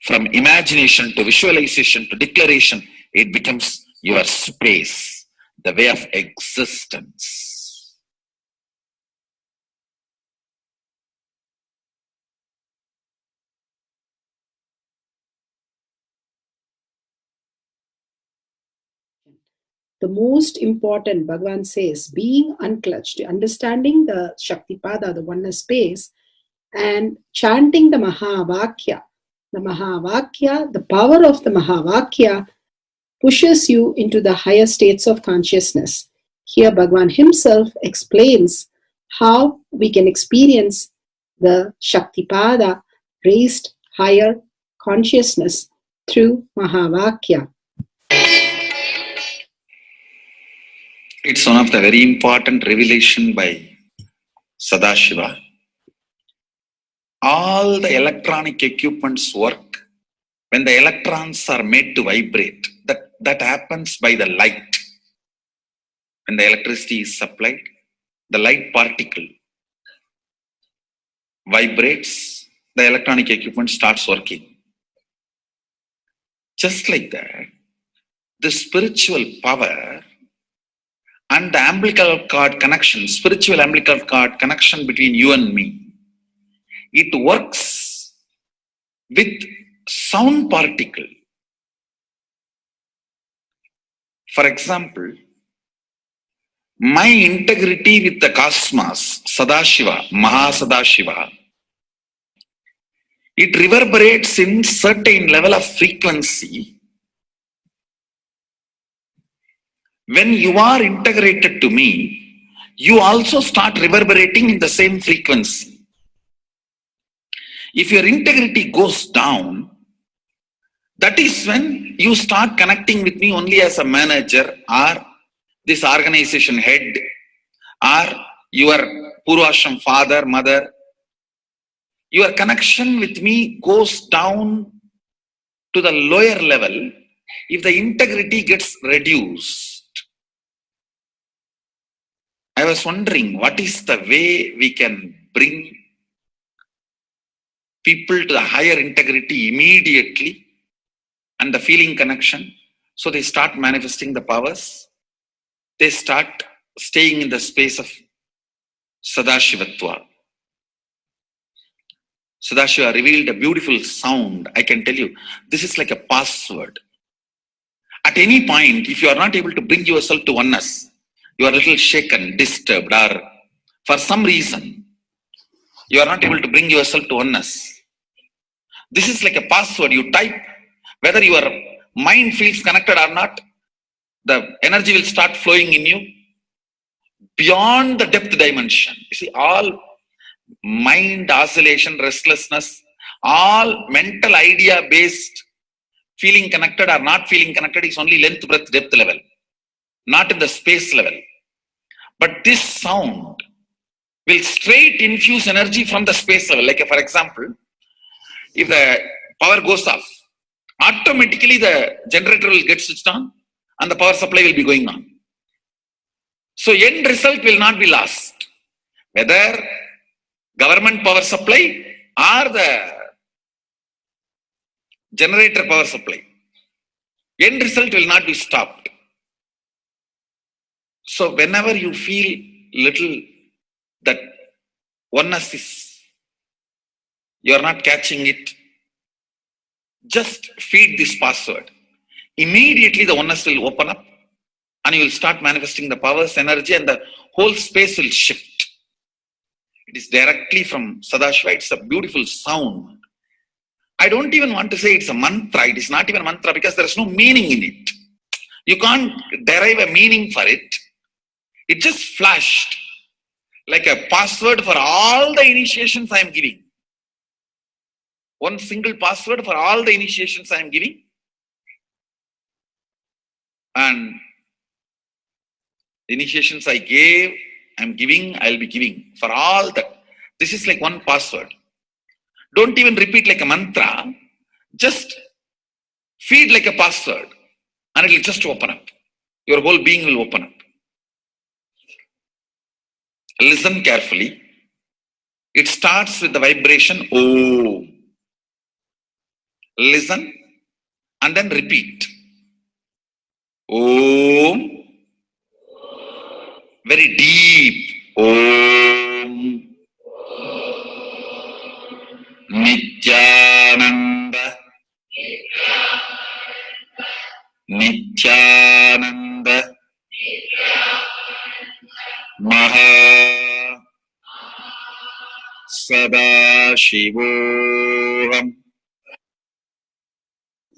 from imagination to visualization to declaration, it becomes your space, the way of existence. The most important, Bhagavan says, being unclutched, understanding the Shaktipada, the oneness space, and chanting the Mahavakya. The Mahavakya, the power of the Mahavakya pushes you into the higher states of consciousness. Here Bhagavan himself explains how we can experience the Shaktipada, raised higher consciousness through Mahavakya. It's one of the very important revelation by Sadashiva. All the electronic equipments work when the electrons are made to vibrate. That happens by the light. When the electricity is supplied, the light particle vibrates, the electronic equipment starts working. Just like that, the spiritual power and the umbilical cord connection, spiritual umbilical cord connection between you and me, it works with sound particle. For example, my integrity with the cosmos, Sadashiva, Mahasadashiva, it reverberates in certain level of frequency. When you are integrated to me, you also start reverberating in the same frequency. If your integrity goes down, that is when you start connecting with me only as a manager or this organization head or your Purvashram father, mother. Your connection with me goes down to the lower level if the integrity gets reduced. I was wondering, what is the way we can bring people to the higher integrity immediately and the feeling connection, so they start manifesting the powers, they start staying in the space of Sadashivatva. Sadashiva revealed a beautiful sound. I can tell you, this is like a password. At any point, if you are not able to bring yourself to oneness, you are a little shaken, disturbed, or for some reason, you are not able to bring yourself to oneness. This is like a password. You type, whether your mind feels connected or not, the energy will start flowing in you beyond the depth dimension. You see, all mind oscillation, restlessness, all mental idea based feeling connected or not feeling connected is only length, breadth, depth level, not in the space level. But this sound will straight infuse energy from the space level. Like for example, if the power goes off, automatically the generator will get switched on and the power supply will be going on. So end result will not be lost. Whether government power supply or the generator power supply, end result will not be stopped. So whenever you feel little that oneness is, you are not catching it, just feed this password. Immediately the oneness will open up and you will start manifesting the powers, energy, and the whole space will shift. It is directly from Sadashiva. It's a beautiful sound. I don't even want to say it's a mantra. It is not even a mantra because there is no meaning in it. You can't derive a meaning for it. It just flashed like a password for all the initiations I am giving. One single password for all the initiations I am giving. And the initiations I gave, I am giving, I will be giving for all that. This is like one password. Don't even repeat like a mantra. Just feed like a password and it will just open up. Your whole being will open up. Listen carefully. It starts with the vibration Om. Listen and then repeat. Om. Very deep. Om. Nithyananda. Nithyananda. Maha Sadashivoham.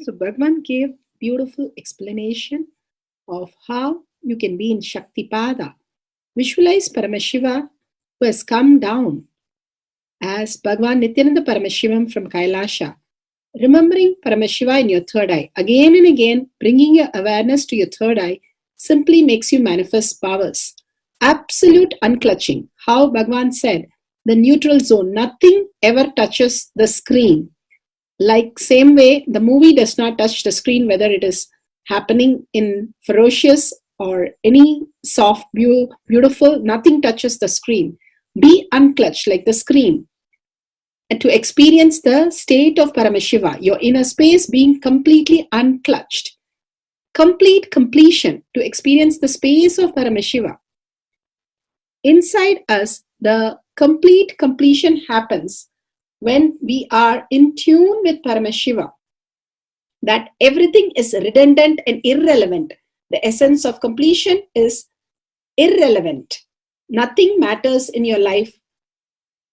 So Bhagavan gave beautiful explanation of how you can be in Shaktipada. Visualize Paramashiva who has come down as Bhagavan Nithyananda Paramashivam from Kailasha. Remembering Paramashiva in your third eye, again and again, bringing your awareness to your third eye simply makes you manifest powers. Absolute unclutching. How Bhagavan said, the neutral zone, nothing ever touches the screen. Like same way, the movie does not touch the screen, whether it is happening in ferocious or any soft, beautiful, nothing touches the screen. Be unclutched like the screen. And to experience the state of Paramashiva, your inner space being completely unclutched. Complete completion to experience the space of Paramashiva. Inside us, the complete completion happens when we are in tune with Paramashiva. That everything is redundant and irrelevant. The essence of completion is irrelevant. Nothing matters in your life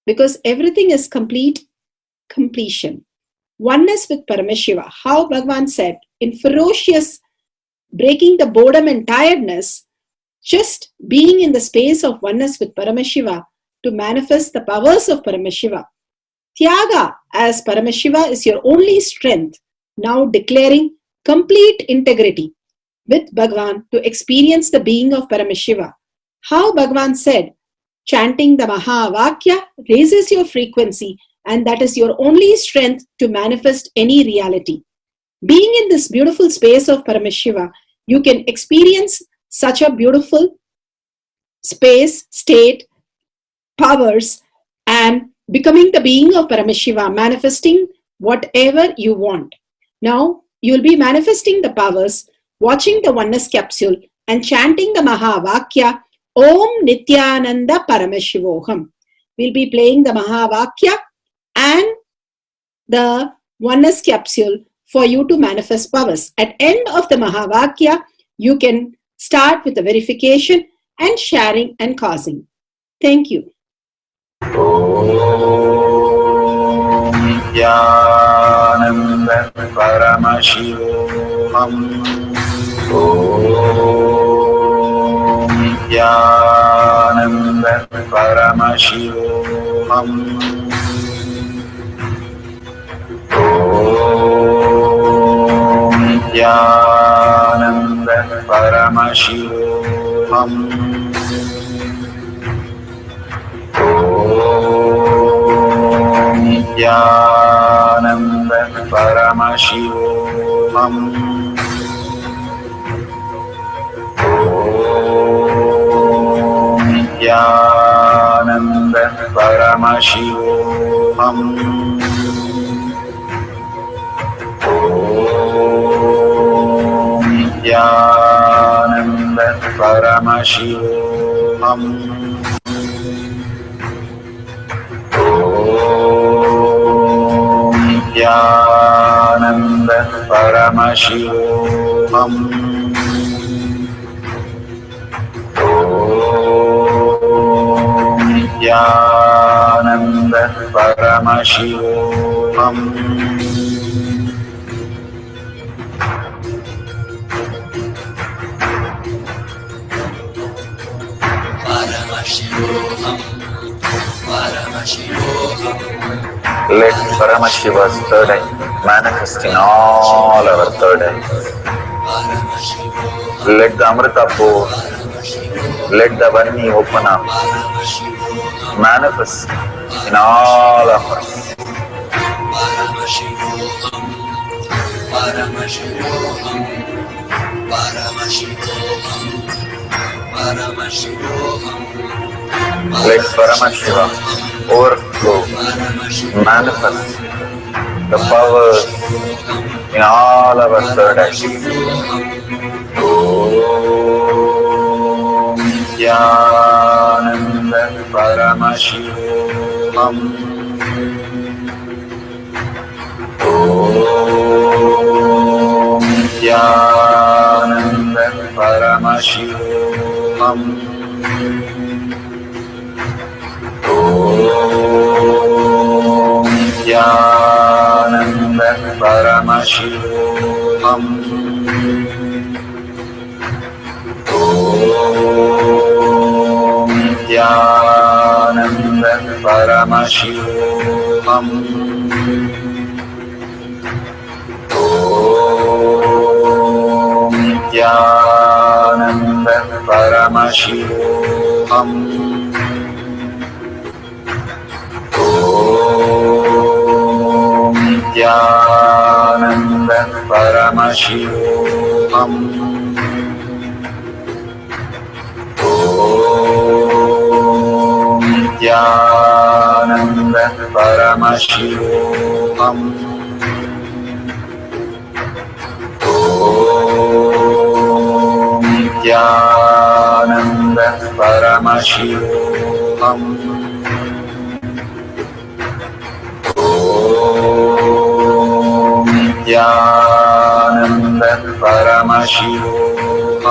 because everything is complete completion. Oneness with Paramashiva. How Bhagavan said, in ferocious breaking the boredom and tiredness, just being in the space of oneness with Paramashiva to manifest the powers of Paramashiva. Tyaga as Paramashiva is your only strength, now declaring complete integrity with Bhagavan to experience the being of Paramashiva. How Bhagavan said, chanting the Mahavakya raises your frequency, and that is your only strength to manifest any reality. Being in this beautiful space of Paramashiva, you can experience such a beautiful space, state, powers, and becoming the being of Paramashiva, manifesting whatever you want. Now, you will be manifesting the powers, watching the oneness capsule, and chanting the Mahavakya, Om Nithyananda Paramashivoham. We'll be playing the Mahavakya and the oneness capsule for you to manifest powers. At end of the Mahavakya, you can start with the verification and sharing and causing. Thank you. Nithyananda Paramashivoham. Nithyananda Paramashivoham. Nithyananda Paramashivoham. Nithyananda Paramashivoham. Nithyananda Paramashivoham. Nithyananda Paramashivoham. Nithyananda Paramashivoham. Nithyananda Paramashivoham. Let Paramashiva's third eye manifest in all our third eyes. Let the Amrita pour, let the Varni open up, manifest in all of us. Let Paramashiva overflow, manifest the powers in all our third eyes. Om Nithyananda Paramashivoham. Om Nithyananda Paramashivoham. Om Nithyananda Paramashivoham. Om Nithyananda Paramashivoham. Om Nithyananda Paramashivoham. Om Nithyananda Paramashivoham. Om Nithyananda Paramashivoham. Om Nithyananda Paramashivoham. Om Nithyananda Paramashivoham.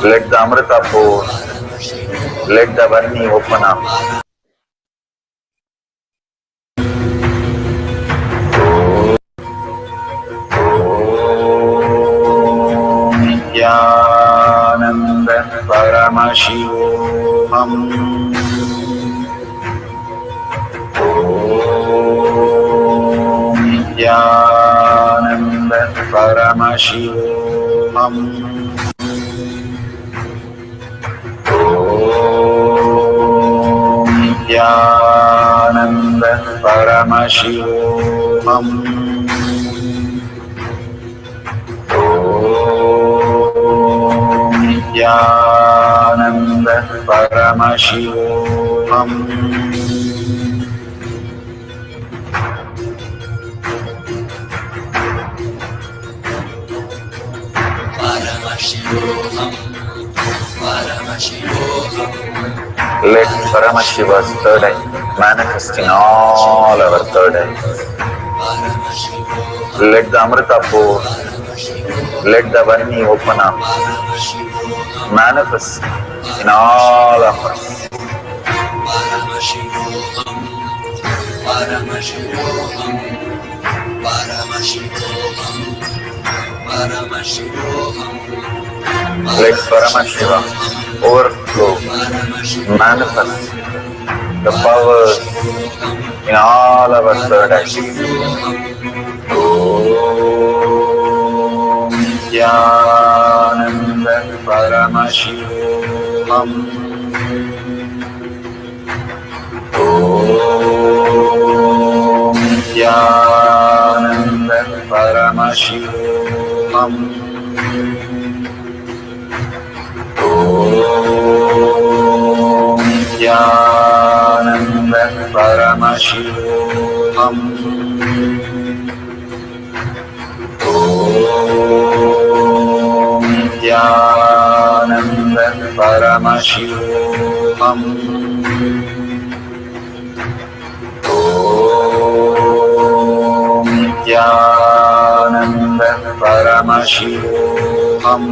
Let the Amrita pour. Let the Varni open up. Nithyananda Paramashivoham. Nithyananda Paramashivoham. Nithyananda Paramashivoham. Nithyananda Paramashivoham. Let Paramashiva's third eye manifest in all our third eyes. Let the Amrita pour. Let the Varni open up. Manifest in all of us. Let Paramashiva overflow, manifest the powers in all our third eyes. Om Nithyananda Paramashivoham. Om Nithyananda Paramashivoham. Om Nithyananda Paramashivoham. Om Nithyananda Paramashivoham. Om Nithyananda Paramashivoham.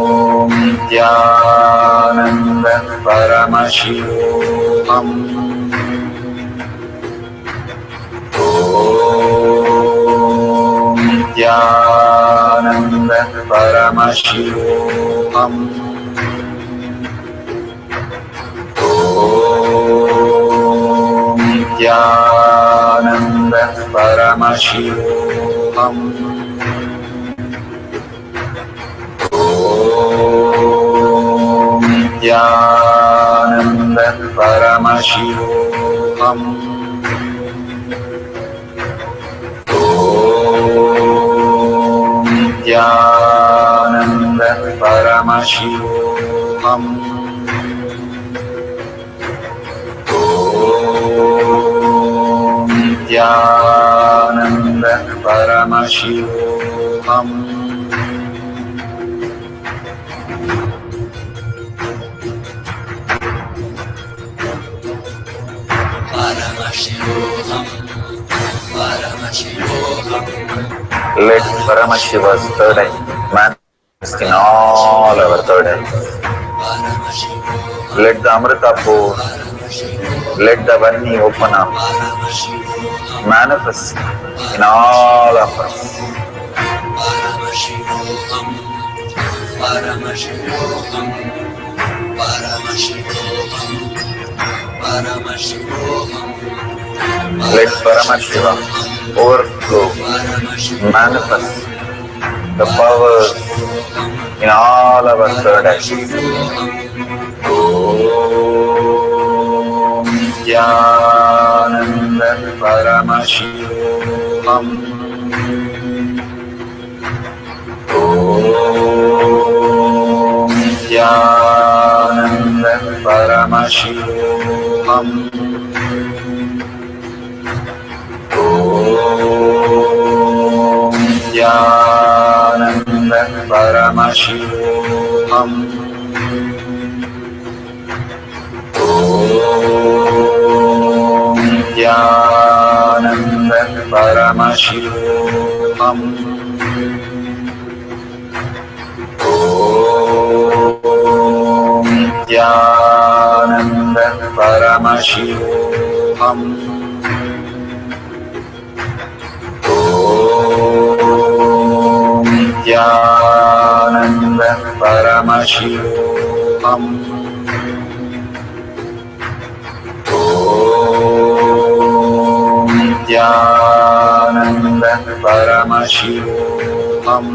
Om Nithyananda Paramashivoham. Om Nithyananda Paramashivoham. Om Nithyananda Paramashivoham. Om Nithyananda Paramashivoham. Om Nithyananda Paramashivoham. Om Nithyananda Paramashivoham. Let Paramashiva's third eye manifest in all our third eyes. Let the Amrita pour. Let the Varni open up. Manifest in all of us. Let Paramashiva overflow, manifest the powers in all our third eyes. Om Nithyananda Paramashivoham. Om Nithyananda Paramashivoham. Om Nithyananda Paramashivoham. Om Nithyananda Paramashivoham. Nithyananda Paramashivoham. Om Nithyananda Paramashivoham. Om Nithyananda Paramashivoham.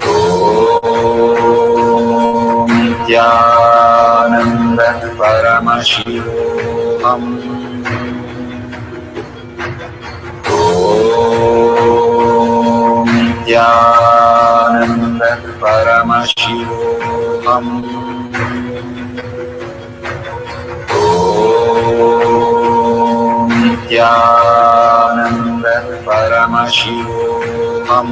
Om Nithyananda Paramashivoham. Om Nithyananda Paramashivoham. Om Nithyananda Paramashivoham. Om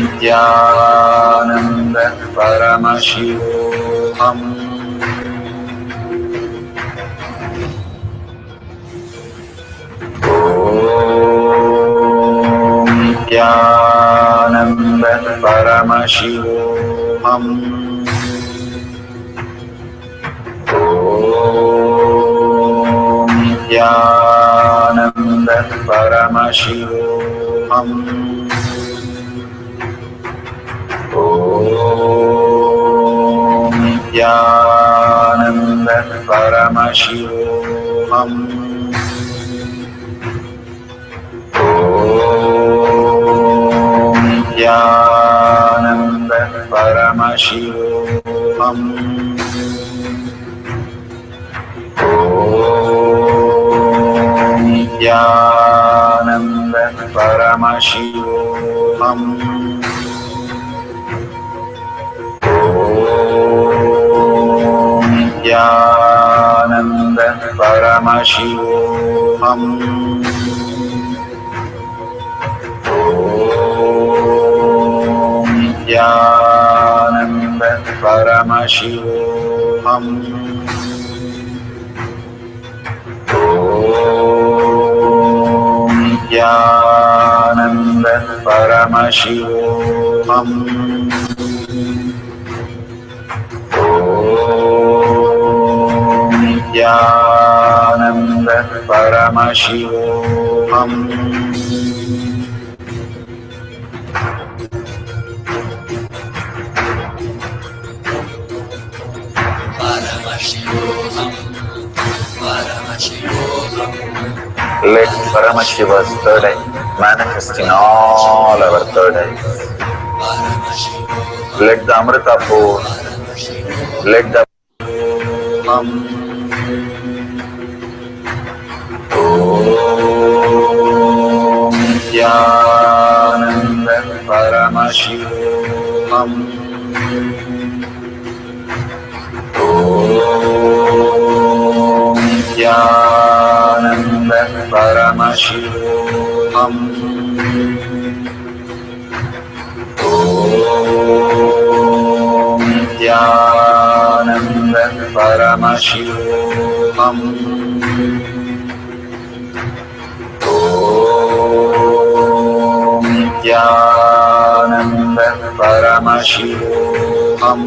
Nithyananda Paramashivoham. Om Nithyananda Paramashivoham. Om Nithyananda Paramashivoham. Om Nithyananda Paramashivoham. Om Nithyananda Paramashivoham. Om Nithyananda Paramashivoham. Om Nithyananda Paramashivoham. Om Nithyananda Paramashivoham. Om Nithyananda Paramashivoham. Om Nithyananda Paramashivoham. Let Paramashiva's third eye manifest in all our third eyes. Let the Amrita pour, let the Om Nithyananda Paramashivoham. Om Nithyananda Paramashivoham. Om Nithyananda Paramashivoham. Om Nithyananda Paramashivoham.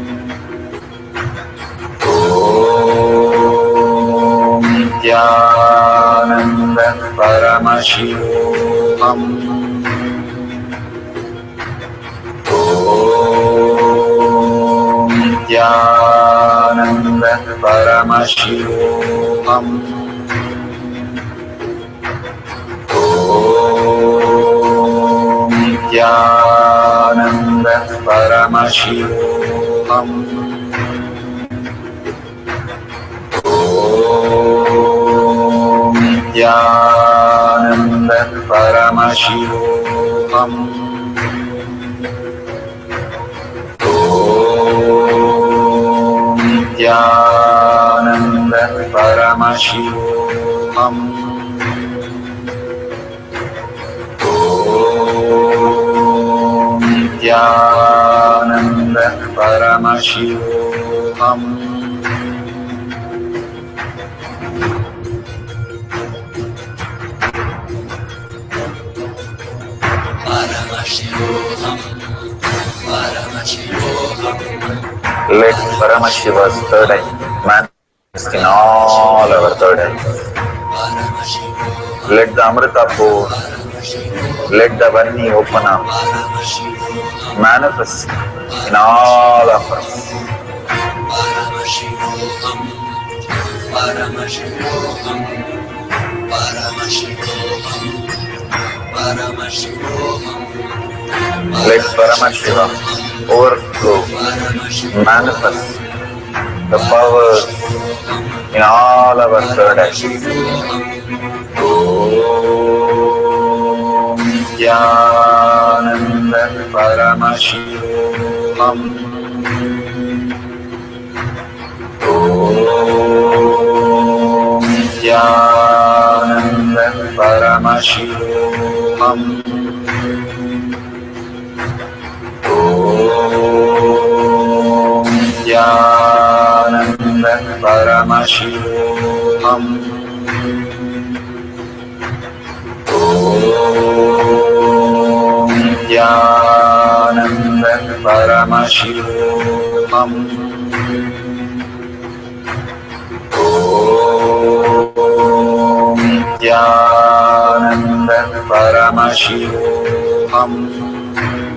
Om Nithyananda Paramashivoham. Om Nithyananda Paramashivoham. Om Nithyananda Paramashivoham. Om Nithyananda Paramashivoham. Om Nithyananda Paramashivoham. Om Nithyananda Paramashivoham. Let Paramashiva's third eye manifest in all our third eyes. Let the Amrita pour, let the Vanni open up, manifest in all of us. Let Paramashiva overflow, manifest the powers in all our third eyes. Om Nithyananda Paramashivam. Om Nithyananda Paramashivam. Om Nithyananda Paramashivam. Om Nithyananda Paramashivam. Om Nithyananda Paramashivam. Om Nithyananda Paramashivam. Om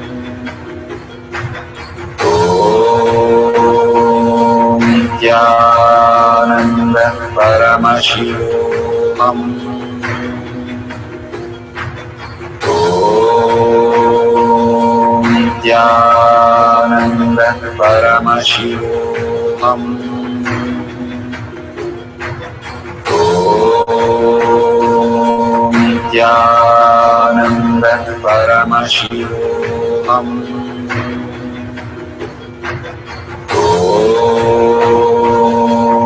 Nithyananda Paramashivam. Om Nithyananda Paramashivam. Om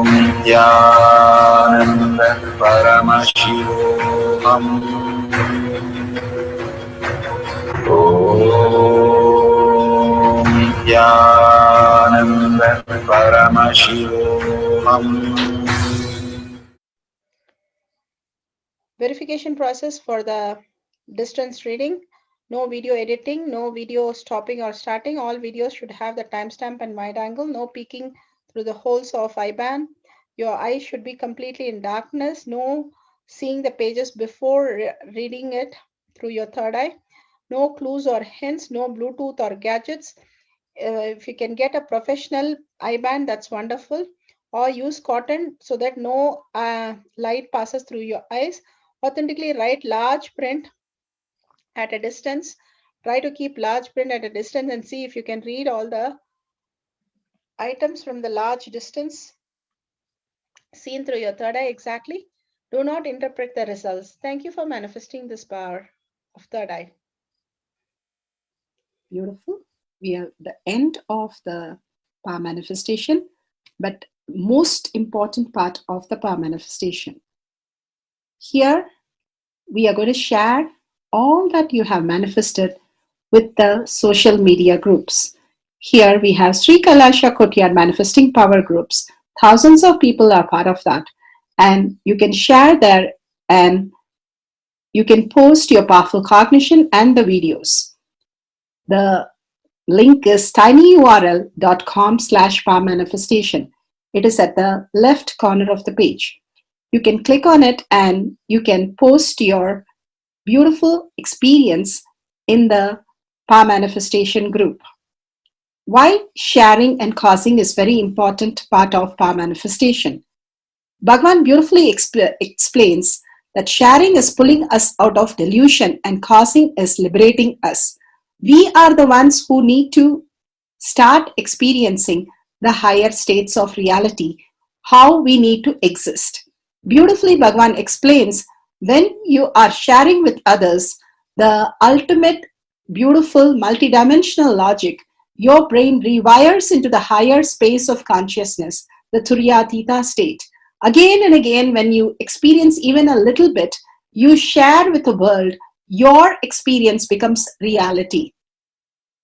Nithyananda Paramashivam. Om Nithyananda Paramashivam. Verification process for the distance reading. No video editing, no video stopping or starting. All videos should have the timestamp and wide angle. No peeking through the holes of IBAN. Your eyes should be completely in darkness. No seeing the pages before reading it through your third eye. No clues or hints, no Bluetooth or gadgets. If you can get a professional IBAN, that's wonderful. Or use cotton so that no light passes through your eyes. Authentically write large print at a distance. Try to keep large print at a distance and see if you can read all the items from the large distance seen through your third eye exactly. Do not interpret the results. Thank you for manifesting this power of third eye. Beautiful. We are at the end of the power manifestation, but most important part of the power manifestation. Here, we are going to share all that you have manifested with the social media groups. Here we have Sri Kailasha Kotyar manifesting power groups. Thousands of people are part of that. And you can share there and you can post your powerful cognition and the videos. The link is tinyurl.com/power manifestation. It is at the left corner of the page. You can click on it and you can post your beautiful experience in the power manifestation group. Why sharing and causing is very important part of power manifestation. Bhagavan beautifully explains that sharing is pulling us out of delusion and causing is liberating us. We are the ones who need to start experiencing the higher states of reality, how we need to exist. Beautifully, Bhagavan explains when you are sharing with others the ultimate beautiful multidimensional logic, your brain rewires into the higher space of consciousness, the Turyatita state. Again and again, when you experience even a little bit, you share with the world, your experience becomes reality.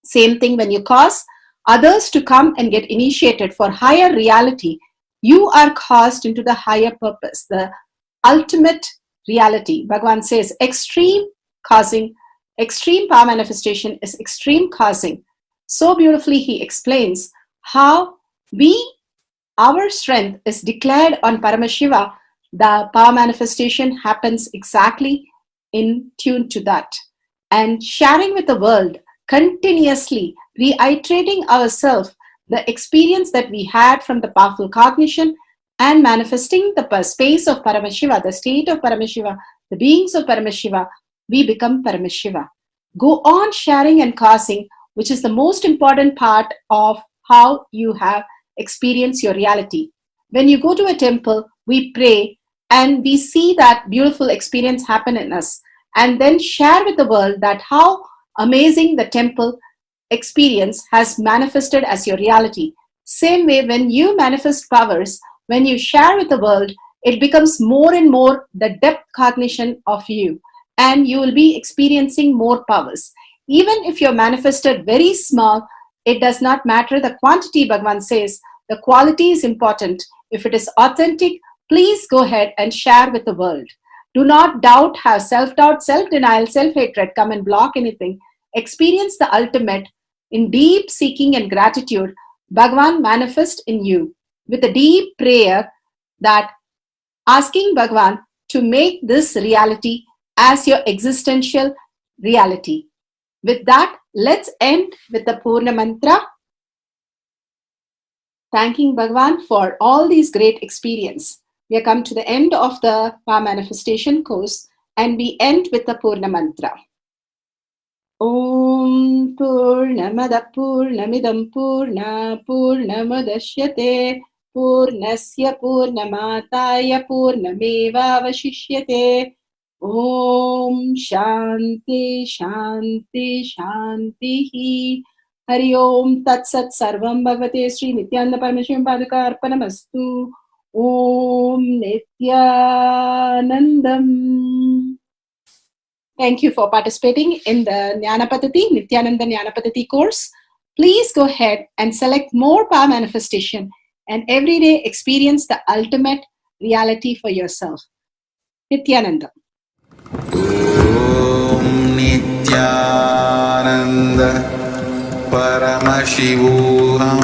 Same thing when you cause others to come and get initiated for higher reality, you are caused into the higher purpose, the ultimate reality. Bhagavan says extreme causing extreme power manifestation is extreme causing. So beautifully he explains how our strength is declared on Paramashiva. The power manifestation happens exactly in tune to that. And sharing with the world, continuously reiterating ourselves the experience that we had from the powerful cognition and manifesting the space of Paramashiva, the state of Paramashiva, the beings of Paramashiva, we become Paramashiva. Go on sharing and causing, which is the most important part of how you have experienced your reality. When you go to a temple, we pray and we see that beautiful experience happen in us, and then share with the world that how amazing the temple experience has manifested as your reality. Same way, when you manifest powers, when you share with the world, it becomes more and more the depth cognition of you, and you will be experiencing more powers. Even if you're manifested very small, it does not matter the quantity. Bhagavan says the quality is important. If it is authentic, please go ahead and share with the world. Do not doubt, have self-doubt, self-denial, self-hatred come and block anything. Experience the ultimate in deep seeking and gratitude. Bhagavan manifest in you with a deep prayer, that asking Bhagavan to make this reality as your existential reality. With that, let's end with the Purna Mantra, thanking Bhagavan for all these great experience. We have come to the end of the Power Manifestation course, and we end with the Purna Mantra. Om Purnamada Purnamidam Purna Purnamadashyate Purnasya Purnamataya Purnameva Vashishyate. Om Shanti Shanti Shanti. Hari Om Tat Sat Sarvam Bhagavate Sri Nithyananda Parameshwaram Padaka Arpanamastu. Om Nithyanandam. Thank you for participating in the Jnana Paddhati, Nithyananda Jnana Paddhati course. Please go ahead and select more power manifestation and every day experience the ultimate reality for yourself. Nithyananda. Om Nithyananda Paramashivoham